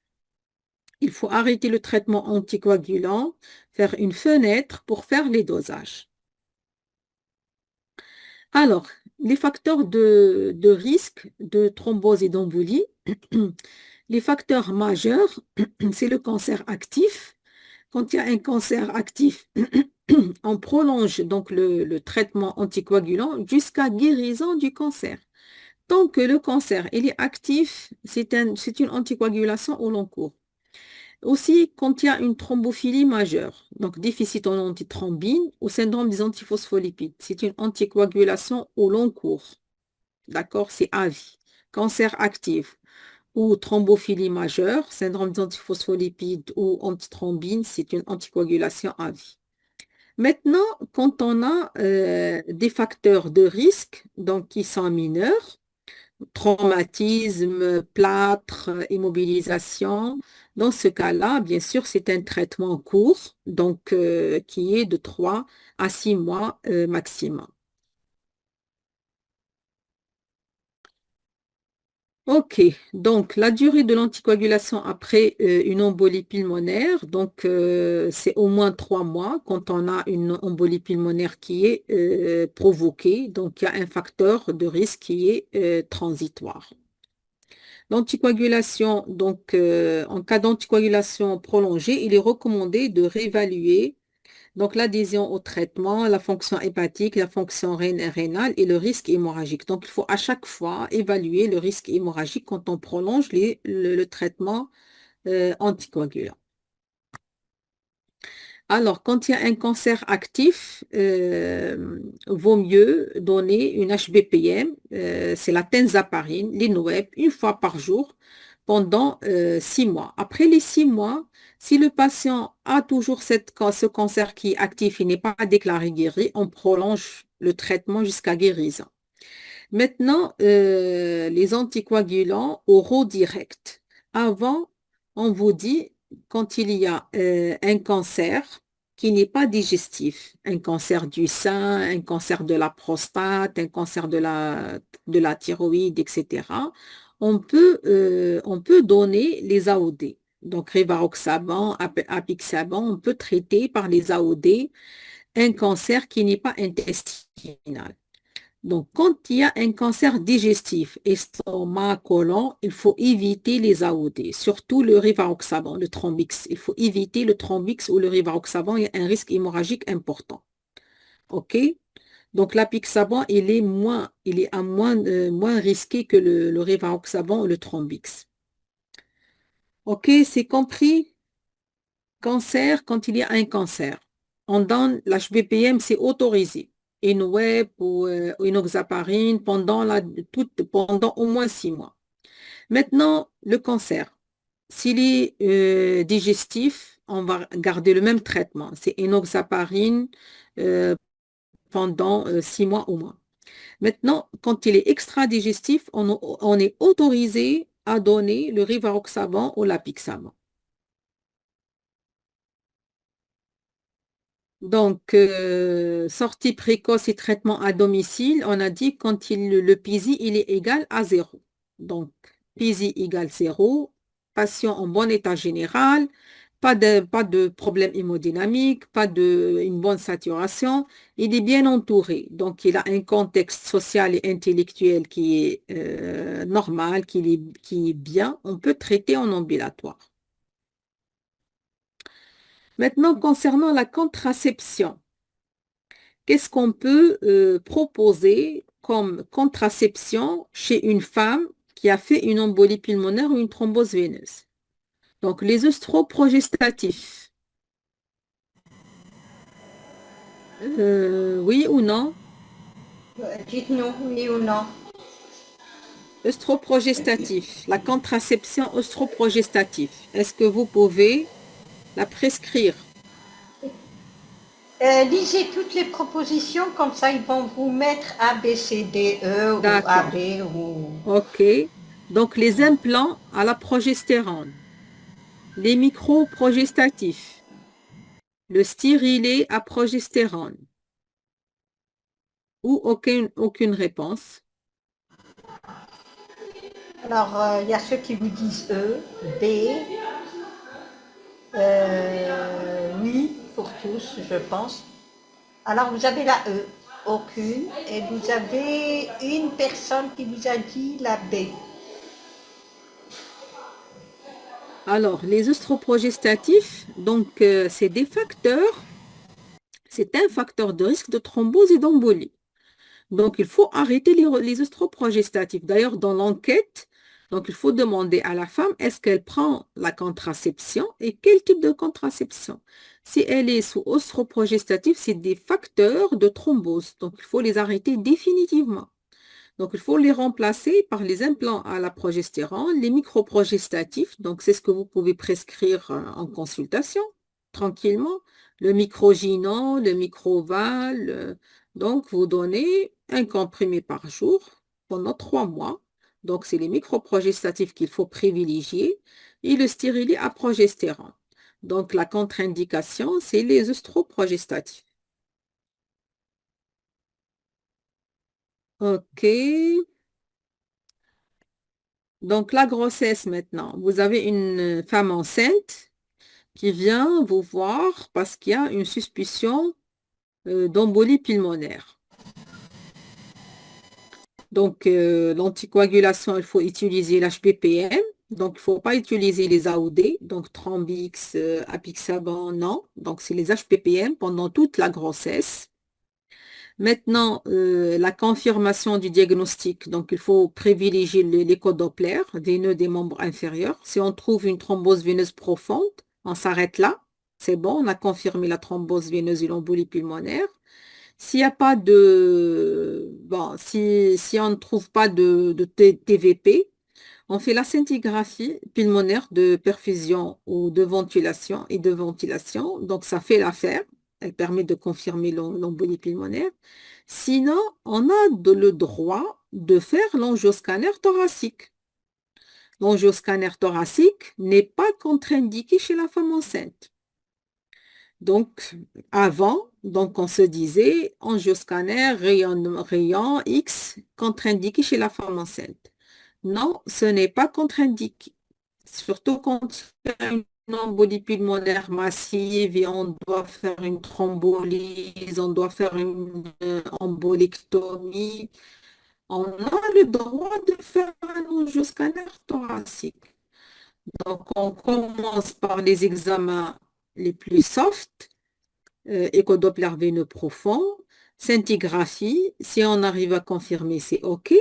Il faut arrêter le traitement anticoagulant, faire une fenêtre pour faire les dosages. Alors, les facteurs de risque de thrombose et d'embolie, les facteurs majeurs, c'est le cancer actif. Quand il y a un cancer actif, on prolonge donc le traitement anticoagulant jusqu'à guérison du cancer. Tant que le cancer il est actif, c'est une anticoagulation au long cours. Aussi, quand il y a une thrombophilie majeure, donc déficit en antithrombine ou syndrome des antiphospholipides, c'est une anticoagulation au long cours. D'accord? C'est à vie. Cancer actif ou thrombophilie majeure, syndrome des antiphospholipides ou antithrombine, c'est une anticoagulation à vie. Maintenant, quand on a des facteurs de risque, donc qui sont mineurs, traumatisme, plâtre, immobilisation. Dans ce cas-là, bien sûr, c'est un traitement court, donc qui est de 3 à 6 mois maximum. Ok, donc la durée de l'anticoagulation après une embolie pulmonaire, donc c'est au moins 3 mois quand on a une embolie pulmonaire qui est provoquée, donc il y a un facteur de risque qui est transitoire. L'anticoagulation, donc en cas d'anticoagulation prolongée, il est recommandé de réévaluer donc l'adhésion au traitement, la fonction hépatique, la fonction rénale et le risque hémorragique. Donc il faut à chaque fois évaluer le risque hémorragique quand on prolonge le traitement anticoagulant. Alors, quand il y a un cancer actif, vaut mieux donner une HBPM, c'est la tenzaparine, l'Inoweb, une fois par jour pendant 6 mois. Après les 6 mois, si le patient a toujours ce cancer qui est actif et n'est pas déclaré guéri, on prolonge le traitement jusqu'à guérison. Maintenant, les anticoagulants oraux directs. Avant, on vous dit, quand il y a un cancer qui n'est pas digestif, un cancer du sein, un cancer de la prostate, un cancer de la thyroïde, etc., on peut donner les AOD. Donc, rivaroxaban, apixaban, on peut traiter par les AOD un cancer qui n'est pas intestinal. Donc, quand il y a un cancer digestif, estomac, côlon, il faut éviter les AOD, surtout le rivaroxaban, le Trombix. Il faut éviter le Trombix ou le rivaroxaban, il y a un risque hémorragique important. OK? Donc, l'apixaban, il est moins risqué que le rivaroxaban ou le Trombix. OK, c'est compris? Cancer, quand il y a un cancer, on donne l'HBPM, c'est autorisé. Inoweb ou inoxaparine pendant au moins 6 mois. Maintenant, le cancer, s'il est digestif, on va garder le même traitement. C'est inoxaparine euh, pendant 6 mois au moins. Maintenant, quand il est extra-digestif, on est autorisé à donner le rivaroxaban ou l'apixaban. Donc, sortie précoce et traitement à domicile, on a dit quand le PISI, il est égal à 0. Donc, PISI égale 0, patient en bon état général, pas de problème hémodynamique, une bonne saturation, il est bien entouré. Donc, il a un contexte social et intellectuel qui est normal, qui est bien. On peut traiter en ambulatoire. Maintenant, concernant la contraception. Qu'est-ce qu'on peut proposer comme contraception chez une femme qui a fait une embolie pulmonaire ou une thrombose veineuse? Donc, les œstroprogestatifs, oui ou non? Dites-nous, oui ou non. Œstroprogestatif, la contraception œstroprogestative, est-ce que vous pouvez la prescrire? Lisez toutes les propositions, comme ça ils vont vous mettre A, B, C, D, E ou A, D'accord. B ou... OK. Donc, les implants à la progestérone, les microprogestatifs, le stérilet à progestérone, ou aucune réponse. Alors, il y a ceux qui vous disent E, B, oui, pour tous, je pense. Alors, vous avez la E, aucune, et vous avez une personne qui vous a dit la B. Alors, les œstroprogestatifs, donc, c'est un facteur de risque de thrombose et d'embolie. Donc, il faut arrêter les œstroprogestatifs. D'ailleurs, dans l'enquête, donc, il faut demander à la femme, est-ce qu'elle prend la contraception et quel type de contraception? Si elle est sous œstroprogestatif, c'est des facteurs de thrombose. Donc, il faut les arrêter définitivement. Donc, il faut les remplacer par les implants à la progestérone, les microprogestatifs. Donc, c'est ce que vous pouvez prescrire en consultation, tranquillement. Le microgynon, le microval. Donc, vous donnez un comprimé par jour pendant 3 mois. Donc, c'est les microprogestatifs qu'il faut privilégier et le stérilet à progestérone. Donc, la contre-indication, c'est les œstroprogestatifs. OK. Donc, la grossesse maintenant. Vous avez une femme enceinte qui vient vous voir parce qu'il y a une suspicion d'embolie pulmonaire. Donc, l'anticoagulation, il faut utiliser l'HPPM. Donc, il ne faut pas utiliser les AOD, donc Trambix, Apixaban, non. Donc, c'est les HPPM pendant toute la grossesse. Maintenant, la confirmation du diagnostic. Donc, il faut privilégier l'écho-Doppler des nœuds des membres inférieurs. Si on trouve une thrombose veineuse profonde, on s'arrête là. C'est bon, on a confirmé la thrombose veineuse et l'embolie pulmonaire. S'il n'y a pas de... Bon, si on ne trouve pas de TVP, on fait la scintigraphie pulmonaire de perfusion ou de ventilation et de ventilation. Donc, ça fait l'affaire. Elle permet de confirmer l'embolie pulmonaire. Sinon, on a le droit de faire l'angioscanner thoracique. L'angioscanner thoracique n'est pas contre-indiqué chez la femme enceinte. Donc, avant, donc on se disait angioscanner, rayon X, contre-indiqué chez la femme enceinte. Non, ce n'est pas contre-indiqué. Surtout quand il y a une embolie pulmonaire massive et on doit faire une thrombolyse, on doit faire une embolectomie. On a le droit de faire un angioscanner thoracique. Donc, on commence par les examens les plus soft, échodoppler veineux profond, scintigraphie. Si on arrive à confirmer, c'est OK.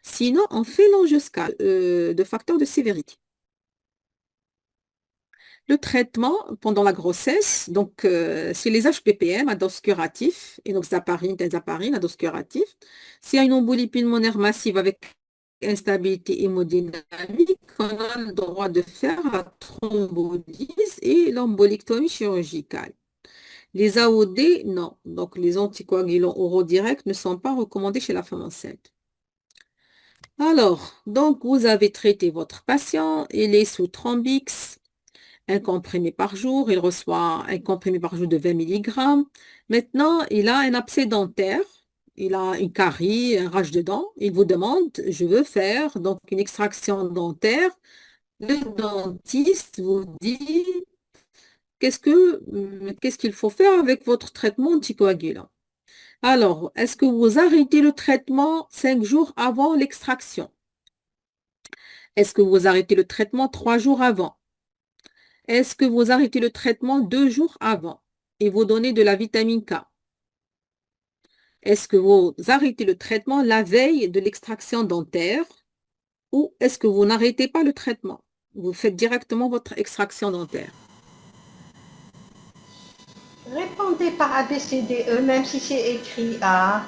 Sinon, on fait l'angioscan de facteur de sévérité. Le traitement pendant la grossesse, donc c'est les HPPM à dose curative, enoxaparine, tenzaparine à dose curative. S'il y a une embolie pulmonaire massive avec instabilité hémodynamique, on a le droit de faire la thrombolyse et l'embolectomie chirurgicale. Les AOD, non. Donc, les anticoagulants oraux directs ne sont pas recommandés chez la femme enceinte. Alors, donc, vous avez traité votre patient, il est sous Trambix, un comprimé par jour, il reçoit un comprimé par jour de 20 mg. Maintenant, il a un abcès dentaire, il a une carie, un rage de dents. Il vous demande, je veux faire donc une extraction dentaire. Le dentiste vous dit, qu'est-ce qu'il faut faire avec votre traitement anticoagulant? Alors, est-ce que vous arrêtez le traitement 5 jours avant l'extraction? Est-ce que vous arrêtez le traitement 3 jours avant? Est-ce que vous arrêtez le traitement 2 jours avant et vous donnez de la vitamine K? Est-ce que vous arrêtez le traitement la veille de l'extraction dentaire ou est-ce que vous n'arrêtez pas le traitement? Vous faites directement votre extraction dentaire. Répondez par ABCDE, même si c'est écrit A.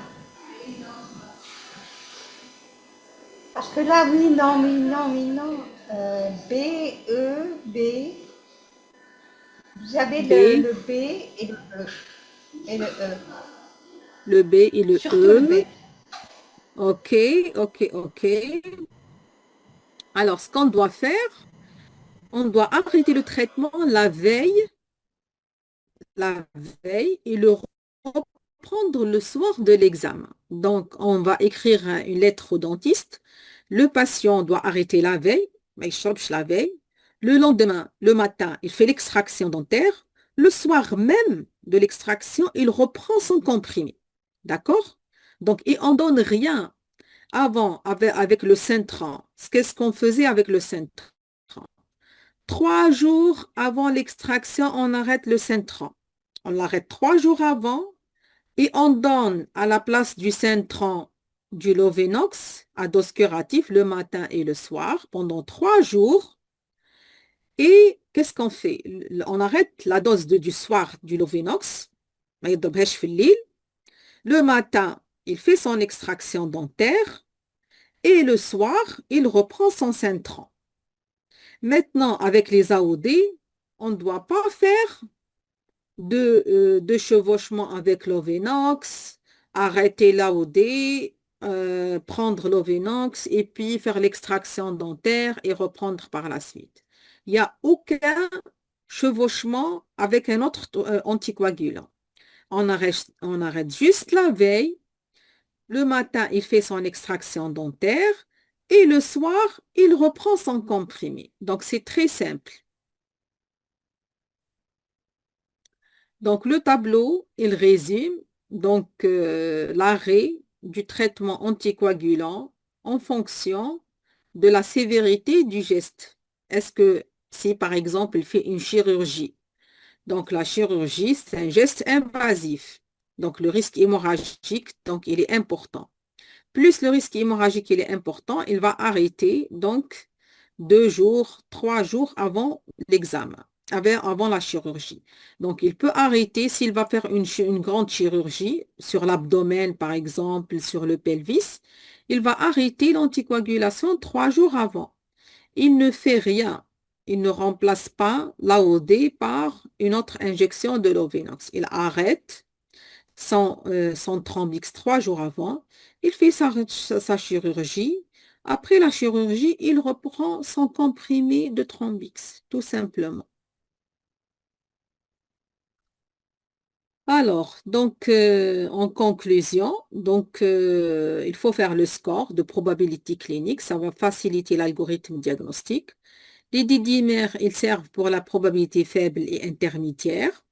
Parce que là, oui, non, oui, non, oui, non. B, E, B. Vous avez B, le B et le E. Et le E. le B et le Surtout le B. E. OK, OK, OK. Alors, ce qu'on doit faire, on doit arrêter le traitement la veille et le reprendre le soir de l'examen. Donc, on va écrire une lettre au dentiste. Le patient doit arrêter la veille, mais il cherche la veille. Le lendemain, le matin, il fait l'extraction dentaire. Le soir même de l'extraction, il reprend son comprimé. D'accord? Donc, et on ne donne rien avant avec le Centran. Qu'est-ce qu'on faisait avec le Centran? 3 jours avant l'extraction, on arrête le Centran. On l'arrête 3 jours avant et on donne à la place du Centran du Lovenox à dose curative le matin et le soir pendant 3 jours. Et qu'est-ce qu'on fait? On arrête la dose du soir du Lovenox. Le matin, il fait son extraction dentaire et le soir, il reprend son Centran. Maintenant, avec les AOD, on ne doit pas faire de chevauchement avec l'Ovenox, arrêter l'AOD, prendre l'Ovenox et puis faire l'extraction dentaire et reprendre par la suite. Il n'y a aucun chevauchement avec un autre anticoagulant. On arrête juste la veille. Le matin, il fait son extraction dentaire et le soir, il reprend son comprimé. Donc, c'est très simple. Donc, le tableau, il résume l'arrêt du traitement anticoagulant en fonction de la sévérité du geste. Est-ce que si, par exemple, il fait une chirurgie, donc la chirurgie, c'est un geste invasif. Donc, le risque hémorragique, donc, il est important. Plus le risque hémorragique il est important, il va arrêter donc 2 jours, 3 jours avant l'examen, avant la chirurgie. Donc, il peut arrêter s'il va faire une grande chirurgie sur l'abdomen, par exemple, sur le pelvis. Il va arrêter l'anticoagulation 3 jours avant. Il ne fait rien. Il ne remplace pas l'AOD par une autre injection de l'Ovenox. Il arrête son Trombix 3 jours avant. Il fait sa chirurgie. Après la chirurgie, il reprend son comprimé de Trombix, tout simplement. Alors, en conclusion, il faut faire le score de probabilité clinique. Ça va faciliter l'algorithme diagnostique. Les didymères, ils servent pour la probabilité faible et intermédiaire.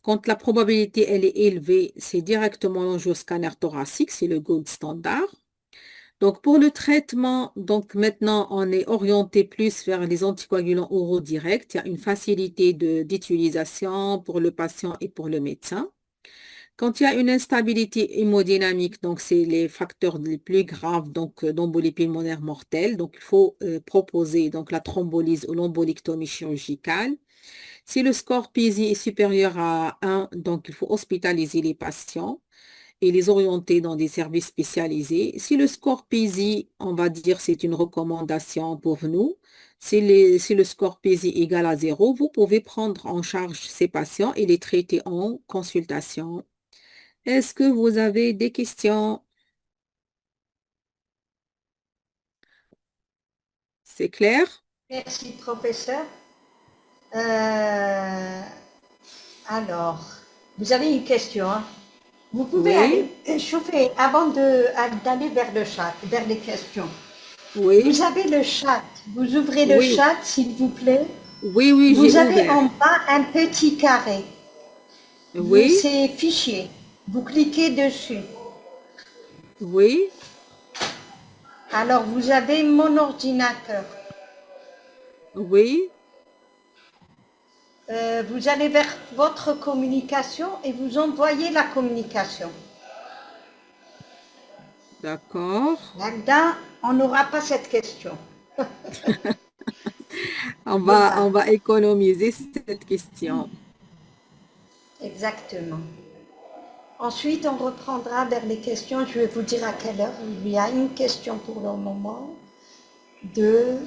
Quand la probabilité elle est élevée, c'est directement l'angioscanner thoracique, c'est le gold standard. Donc pour le traitement, donc maintenant on est orienté plus vers les anticoagulants oraux directs. Il y a une facilité d'utilisation pour le patient et pour le médecin. Quand il y a une instabilité hémodynamique, donc c'est les facteurs les plus graves d'embolie pulmonaire mortelle. Donc il faut proposer donc la thrombolyse ou l'embolectomie chirurgicale. Si le score PISI est supérieur à 1, donc il faut hospitaliser les patients et les orienter dans des services spécialisés. Si le score PISI, on va dire, c'est une recommandation pour nous. Si le score PISI est égal à 0, vous pouvez prendre en charge ces patients et les traiter en consultation. Est-ce que vous avez des questions? C'est clair? Merci, professeur. Euh, alors, vous avez une question, hein? Vous pouvez aller Oui, chauffer avant d'aller vers le chat, vers les questions. Vous oui, avez le chat. Vous ouvrez le oui, chat, s'il vous plaît. oui, oui, j'ai Vous avez ouvert. en bas un petit carré. Oui, C'est fichier. Vous cliquez dessus. oui, Alors, vous avez mon ordinateur. oui, Vous allez vers votre communication et vous envoyez la communication. d'accord. Là-dedans, on n'aura pas cette question. On Voilà, va économiser cette question. exactement. Ensuite, on reprendra vers les questions. Je vais vous dire à quelle heure. Il y a une question pour le moment. Deux.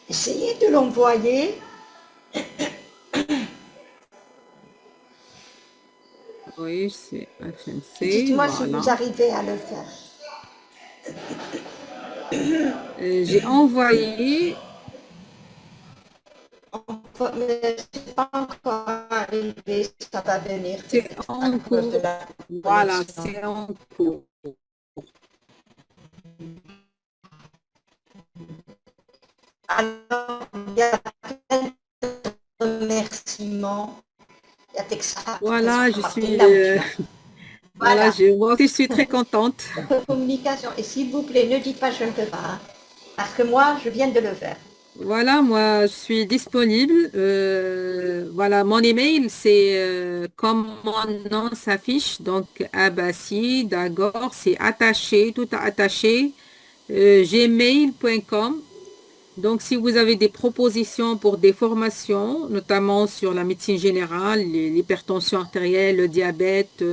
Essayez de l'envoyer. Oui, c'est FNC, Dites-moi si voilà. vous arrivez à le faire. J'ai envoyé, Mais c'est pas encore arrivé, ça va venir c'est peut-être à en cause de cours. la Voilà, connexion. c'est en cours. Alors, il y a plein de remerciements. Il y a Texas, Voilà, Lautia. voilà, Voilà, moi aussi, je suis très contente. votre communication. Et s'il vous plaît, ne dites pas je ne peux pas, hein, parce que moi, je viens de le faire. Voilà, moi, je suis disponible. Voilà, mon email, c'est comme mon nom s'affiche, donc Abassi, d'accord, c'est attaché, tout attaché, gmail.com. Donc, si vous avez des propositions pour des formations, notamment sur la médecine générale, l'hypertension artérielle, le diabète,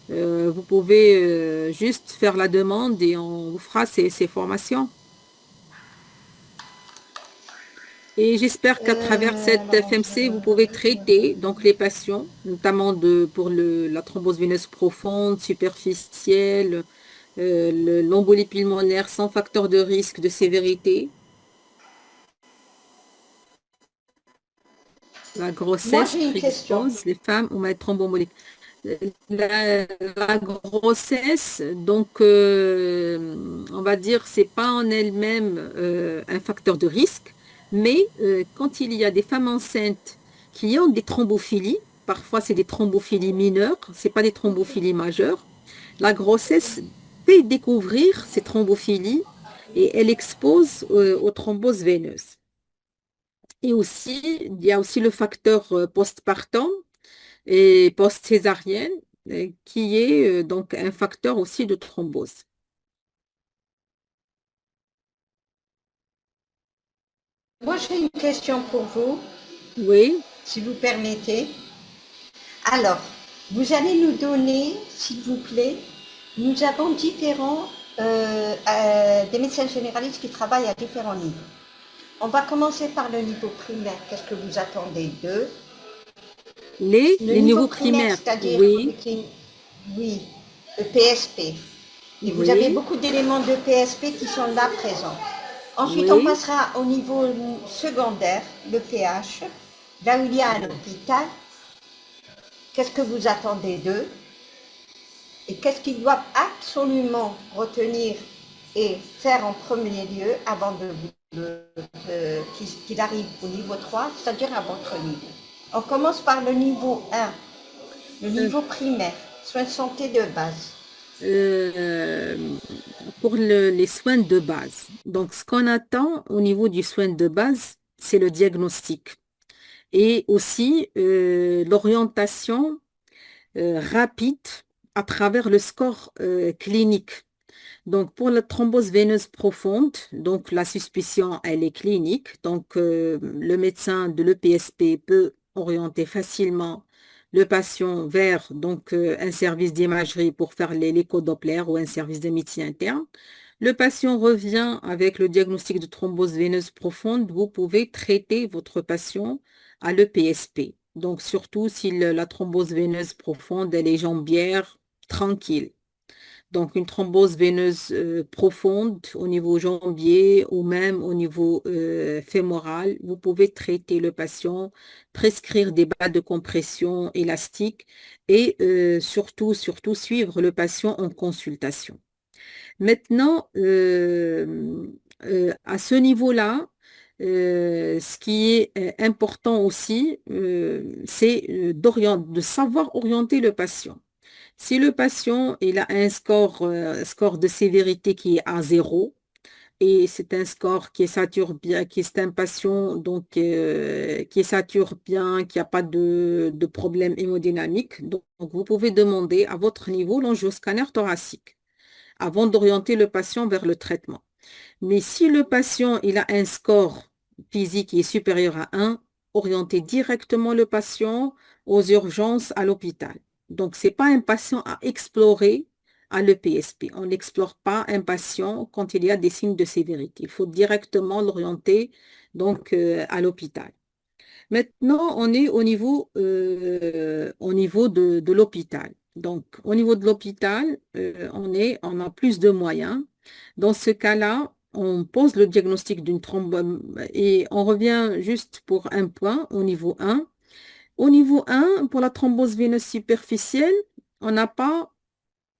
vous pouvez juste faire la demande et on vous fera ces formations. Et j'espère qu'à travers cette Alors, FMC, vous pouvez traiter donc les patients, notamment pour la thrombose veineuse profonde, superficielle, l'embolie pulmonaire sans facteur de risque de sévérité. La Moi, grossesse j'ai une question. prédispose les femmes au mal thromboembolique. La grossesse, donc, on va dire, c'est pas en elle-même un facteur de risque, mais quand il y a des femmes enceintes qui ont des thrombophilies, parfois c'est des thrombophilies mineures, c'est pas des thrombophilies majeures, la grossesse fait découvrir ces thrombophilies et elle expose aux thromboses veineuses. Et aussi, il y a aussi le facteur postpartum et post-césarienne, qui est donc un facteur aussi de thrombose. Moi, j'ai une question pour vous, Oui, si vous permettez. Alors, vous allez nous donner, s'il vous plaît, nous avons différents, des médecins généralistes qui travaillent à différents niveaux. On va commencer par le niveau primaire. Qu'est-ce que vous attendez d'eux? Le les niveau niveaux primaire, primaires, c'est-à-dire oui, avec oui, le PSP. Et vous avez oui, beaucoup d'éléments de PSP qui sont là présents. Ensuite, on oui. passera au niveau secondaire, le PH, là où il y a un hôpital. Qu'est-ce que vous attendez d'eux? Et qu'est-ce qu'ils doivent absolument retenir et faire en premier lieu avant qu'il arrive au niveau 3, c'est-à-dire à votre niveau. On commence par le niveau 1, le Euh, niveau primaire, soins de santé de base. euh, pour les soins de base. Donc, ce qu'on attend au niveau du soin de base, c'est le diagnostic et aussi l'orientation rapide à travers le score clinique. Donc, pour la thrombose veineuse profonde, donc la suspicion, elle est clinique. Donc, le médecin de l'EPSP peut orienter facilement le patient vers donc, un service d'imagerie pour faire l'écho-Doppler ou un service de médecine interne. Le patient revient avec le diagnostic de thrombose veineuse profonde. Vous pouvez traiter votre patient à l'EPSP. Donc, surtout si la thrombose veineuse profonde, elle est jambière, tranquille. Donc, une thrombose veineuse profonde au niveau jambier ou même au niveau fémoral, vous pouvez traiter le patient, prescrire des bas de compression élastiques et surtout suivre le patient en consultation. Maintenant, à ce niveau-là, ce qui est important aussi, c'est de savoir orienter le patient. Si le patient il a un score de sévérité qui est à 0, et c'est un score qui sature bien, qui est un patient donc, qui sature bien, qui n'a pas de problème hémodynamique, donc vous pouvez demander à votre niveau l'angioscanner thoracique avant d'orienter le patient vers le traitement. Mais si le patient il a un score physique qui est supérieur à 1, orientez directement le patient aux urgences à l'hôpital. Donc, ce n'est pas un patient à explorer à l'EPSP. On n'explore pas un patient quand il y a des signes de sévérité. Il faut directement l'orienter donc à l'hôpital. Maintenant, on est au niveau de l'hôpital. Donc, au niveau de l'hôpital, on a plus de moyens. Dans ce cas-là, on pose le diagnostic d'une thrombose et on revient juste pour un point au niveau 1. Au niveau 1, pour la thrombose veineuse superficielle, on n'a pas,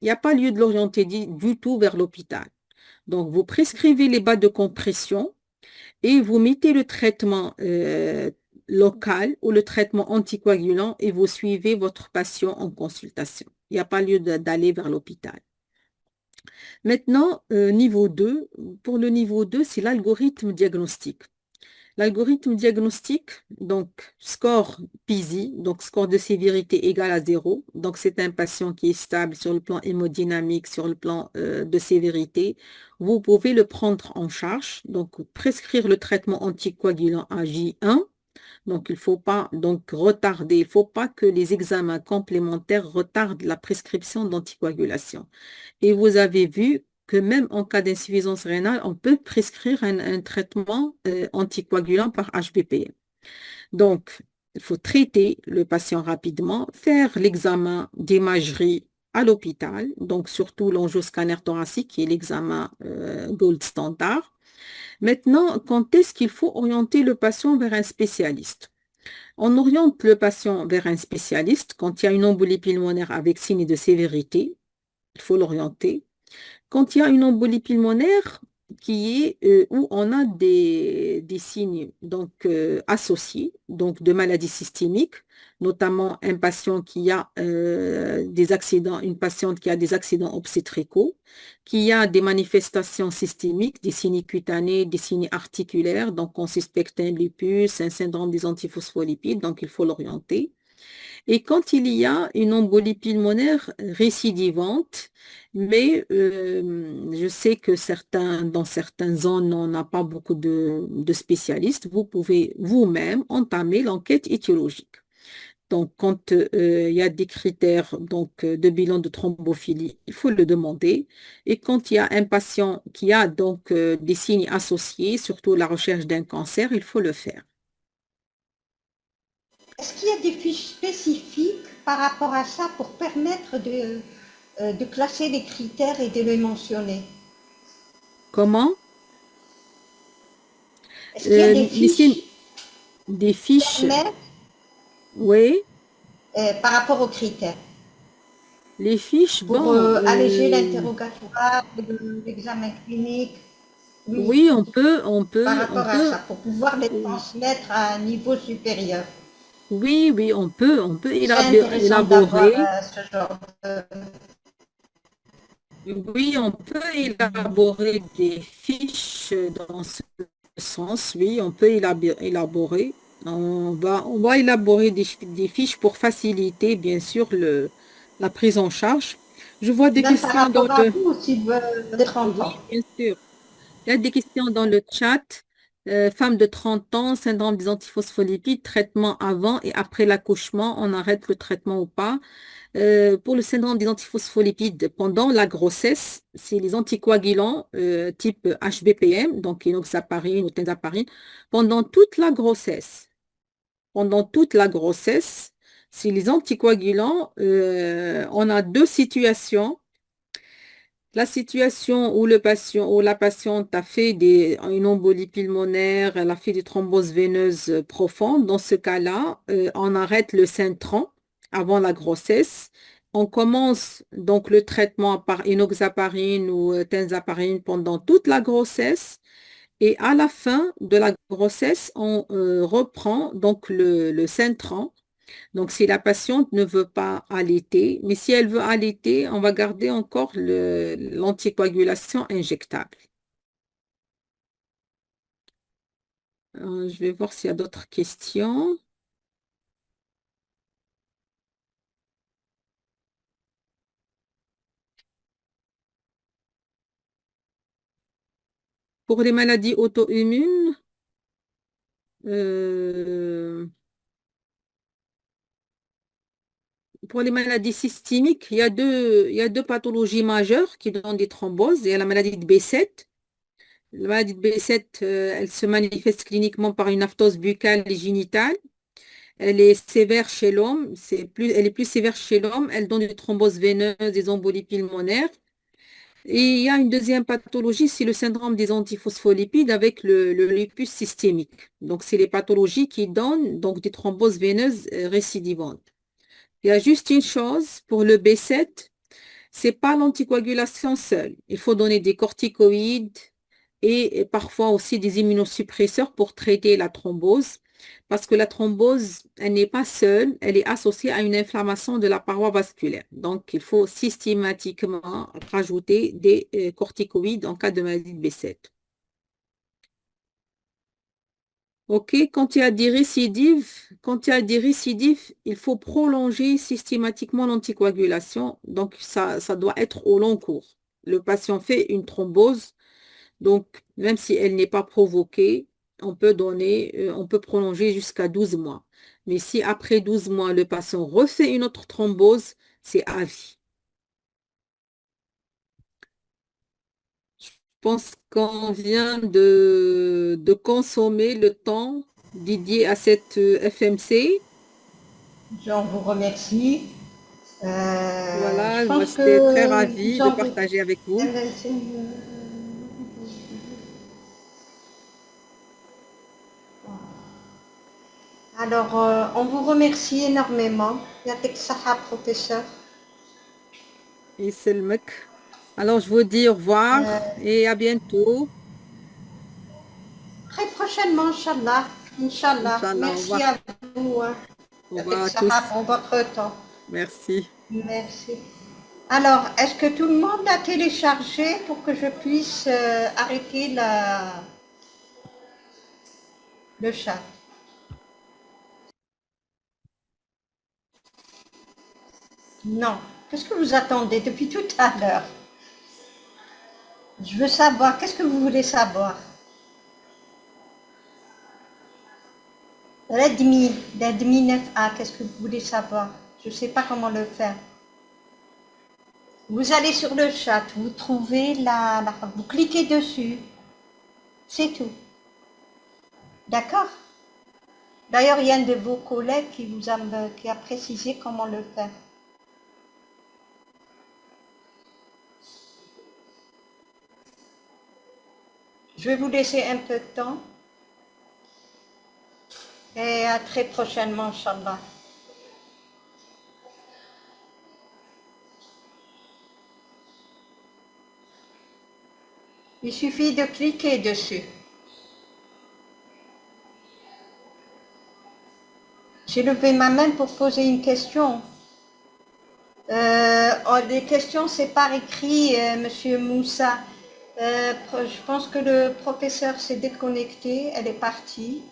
il n'y a pas lieu de l'orienter du tout vers l'hôpital. Donc, vous prescrivez les bas de compression et vous mettez le traitement local ou le traitement anticoagulant et vous suivez votre patient en consultation. Il n'y a pas lieu d'aller vers l'hôpital. Maintenant, niveau 2. Pour le niveau 2, c'est l'algorithme diagnostique. L'algorithme diagnostique, donc score PISI, donc score de sévérité égal à 0. Donc c'est un patient qui est stable sur le plan hémodynamique, sur le plan de sévérité. Vous pouvez le prendre en charge, donc prescrire le traitement anticoagulant à J1. Donc il ne faut pas donc retarder, il ne faut pas que les examens complémentaires retardent la prescription d'anticoagulation. Et vous avez vu que même en cas d'insuffisance rénale, on peut prescrire un traitement anticoagulant par HBPM. Donc, il faut traiter le patient rapidement, faire l'examen d'imagerie à l'hôpital, donc surtout l'angioscanner thoracique qui est l'examen gold standard. Maintenant, quand est-ce qu'il faut orienter le patient vers un spécialiste? On oriente le patient vers un spécialiste quand il y a une embolie pulmonaire avec signe de sévérité. Il faut l'orienter. Quand il y a une embolie pulmonaire qui est où on a des signes donc associés donc de maladies systémiques, notamment un patient qui a des accidents, une patiente qui a des accidents obstétricaux, qui a des manifestations systémiques, des signes cutanés, des signes articulaires, donc on suspecte un lupus, un syndrome des antiphospholipides, donc il faut l'orienter. Et quand il y a une embolie pulmonaire récidivante, mais je sais que dans certaines zones, on n'a pas beaucoup de spécialistes, vous pouvez vous-même entamer l'enquête étiologique. Donc, quand il y a des critères de bilan de thrombophilie, il faut le demander. Et quand il y a un patient qui a des signes associés, surtout la recherche d'un cancer, il faut le faire. Est-ce qu'il y a des fiches spécifiques par rapport à ça pour permettre de classer les critères et de les mentionner? Comment? Est-ce qu'il y a des Les signes, fiches des qui fiches, permettent oui. par rapport aux critères Les fiches, pour bon, alléger l'interrogatoire, l'examen clinique? Oui, oui, par rapport à ça, pour pouvoir les transmettre à un niveau supérieur. oui, on peut C'est intéressant d'avoir élaborer, ce genre de... oui, on peut élaborer des fiches dans ce sens, oui, on peut élaborer. On va élaborer des fiches pour faciliter, bien sûr, la prise en charge. Je vois des Même par questions dans rapport à le... vous, s'ils veulent de 30 Oui, ans. bien sûr. Il y a des questions dans le chat. Femme de 30 ans, syndrome des antiphospholipides, traitement avant et après l'accouchement, on arrête le traitement ou pas. Pour le syndrome des antiphospholipides, pendant la grossesse, c'est les anticoagulants type HBPM, donc enoxaparine ou tenzaparine, pendant toute la grossesse. Pendant toute la grossesse, c'est les anticoagulants. On a deux situations. La situation où le patient ou la patiente a fait une embolie pulmonaire, elle a fait des thromboses veineuses profondes. Dans ce cas-là, on arrête le Syntran avant la grossesse. On commence donc le traitement par enoxaparine ou tenzaparine pendant toute la grossesse. Et à la fin de la grossesse, on reprend donc le Syntran. Donc, si la patiente ne veut pas allaiter, mais si elle veut allaiter, on va garder encore l'anticoagulation injectable. Je vais voir s'il y a d'autres questions. Pour les maladies auto-immunes, euh, pour les maladies systémiques, il y a deux pathologies majeures qui donnent des thromboses. Il y a la maladie de B7. La maladie de B7, elle se manifeste cliniquement par une aphthose buccale et génitale. Elle est sévère chez l'homme, elle est plus sévère chez l'homme, elle donne des thromboses veineuses, des embolies pulmonaires. Et il y a une deuxième pathologie, c'est le syndrome des antiphospholipides avec le lupus systémique. Donc, c'est les pathologies qui donnent donc des thromboses veineuses récidivantes. Il y a juste une chose pour le B7, c'est pas l'anticoagulation seule. Il faut donner des corticoïdes et parfois aussi des immunosuppresseurs pour traiter la thrombose. Parce que la thrombose, elle n'est pas seule, elle est associée à une inflammation de la paroi vasculaire. Donc, il faut systématiquement rajouter des corticoïdes en cas de maladie de B7. OK, quand il y a des récidives, il faut prolonger systématiquement l'anticoagulation. Donc, ça doit être au long cours. Le patient fait une thrombose, donc même si elle n'est pas provoquée, on peut prolonger jusqu'à 12 mois. Mais si après 12 mois, le patient refait une autre thrombose, c'est à vie. Je pense qu'on vient de consommer le temps dédié à cette FMC. J'en vous remercie. Je Voilà, moi pense j'étais très que ravie de partager avec vous. Alors, on vous remercie énormément. Yatek Saha, professeur. يسلمك. Alors, je vous dis au revoir et à bientôt. Très prochainement, Inch'Allah. Inch'Allah. Inch'Allah, au Merci revoir. à vous, Au revoir Yatek à Saha, tous. pour votre temps. Merci. Merci. Alors, est-ce que tout le monde a téléchargé pour que je puisse arrêter le chat? Non. Qu'est-ce que vous attendez depuis tout à l'heure? Je veux savoir. Qu'est-ce que vous voulez savoir? Redmi 9A, qu'est-ce que vous voulez savoir? Je ne sais pas comment le faire. Vous allez sur le chat, vous trouvez vous cliquez dessus. C'est tout. D'accord? D'ailleurs, il y a un de vos collègues qui a précisé comment le faire. Je vais vous laisser un peu de temps. Et à très prochainement, Inch'Allah. Il suffit de cliquer dessus. J'ai levé ma main pour poser une question. Les questions, c'est par écrit, Monsieur Moussa. Je pense que le professeur s'est déconnecté, elle est partie.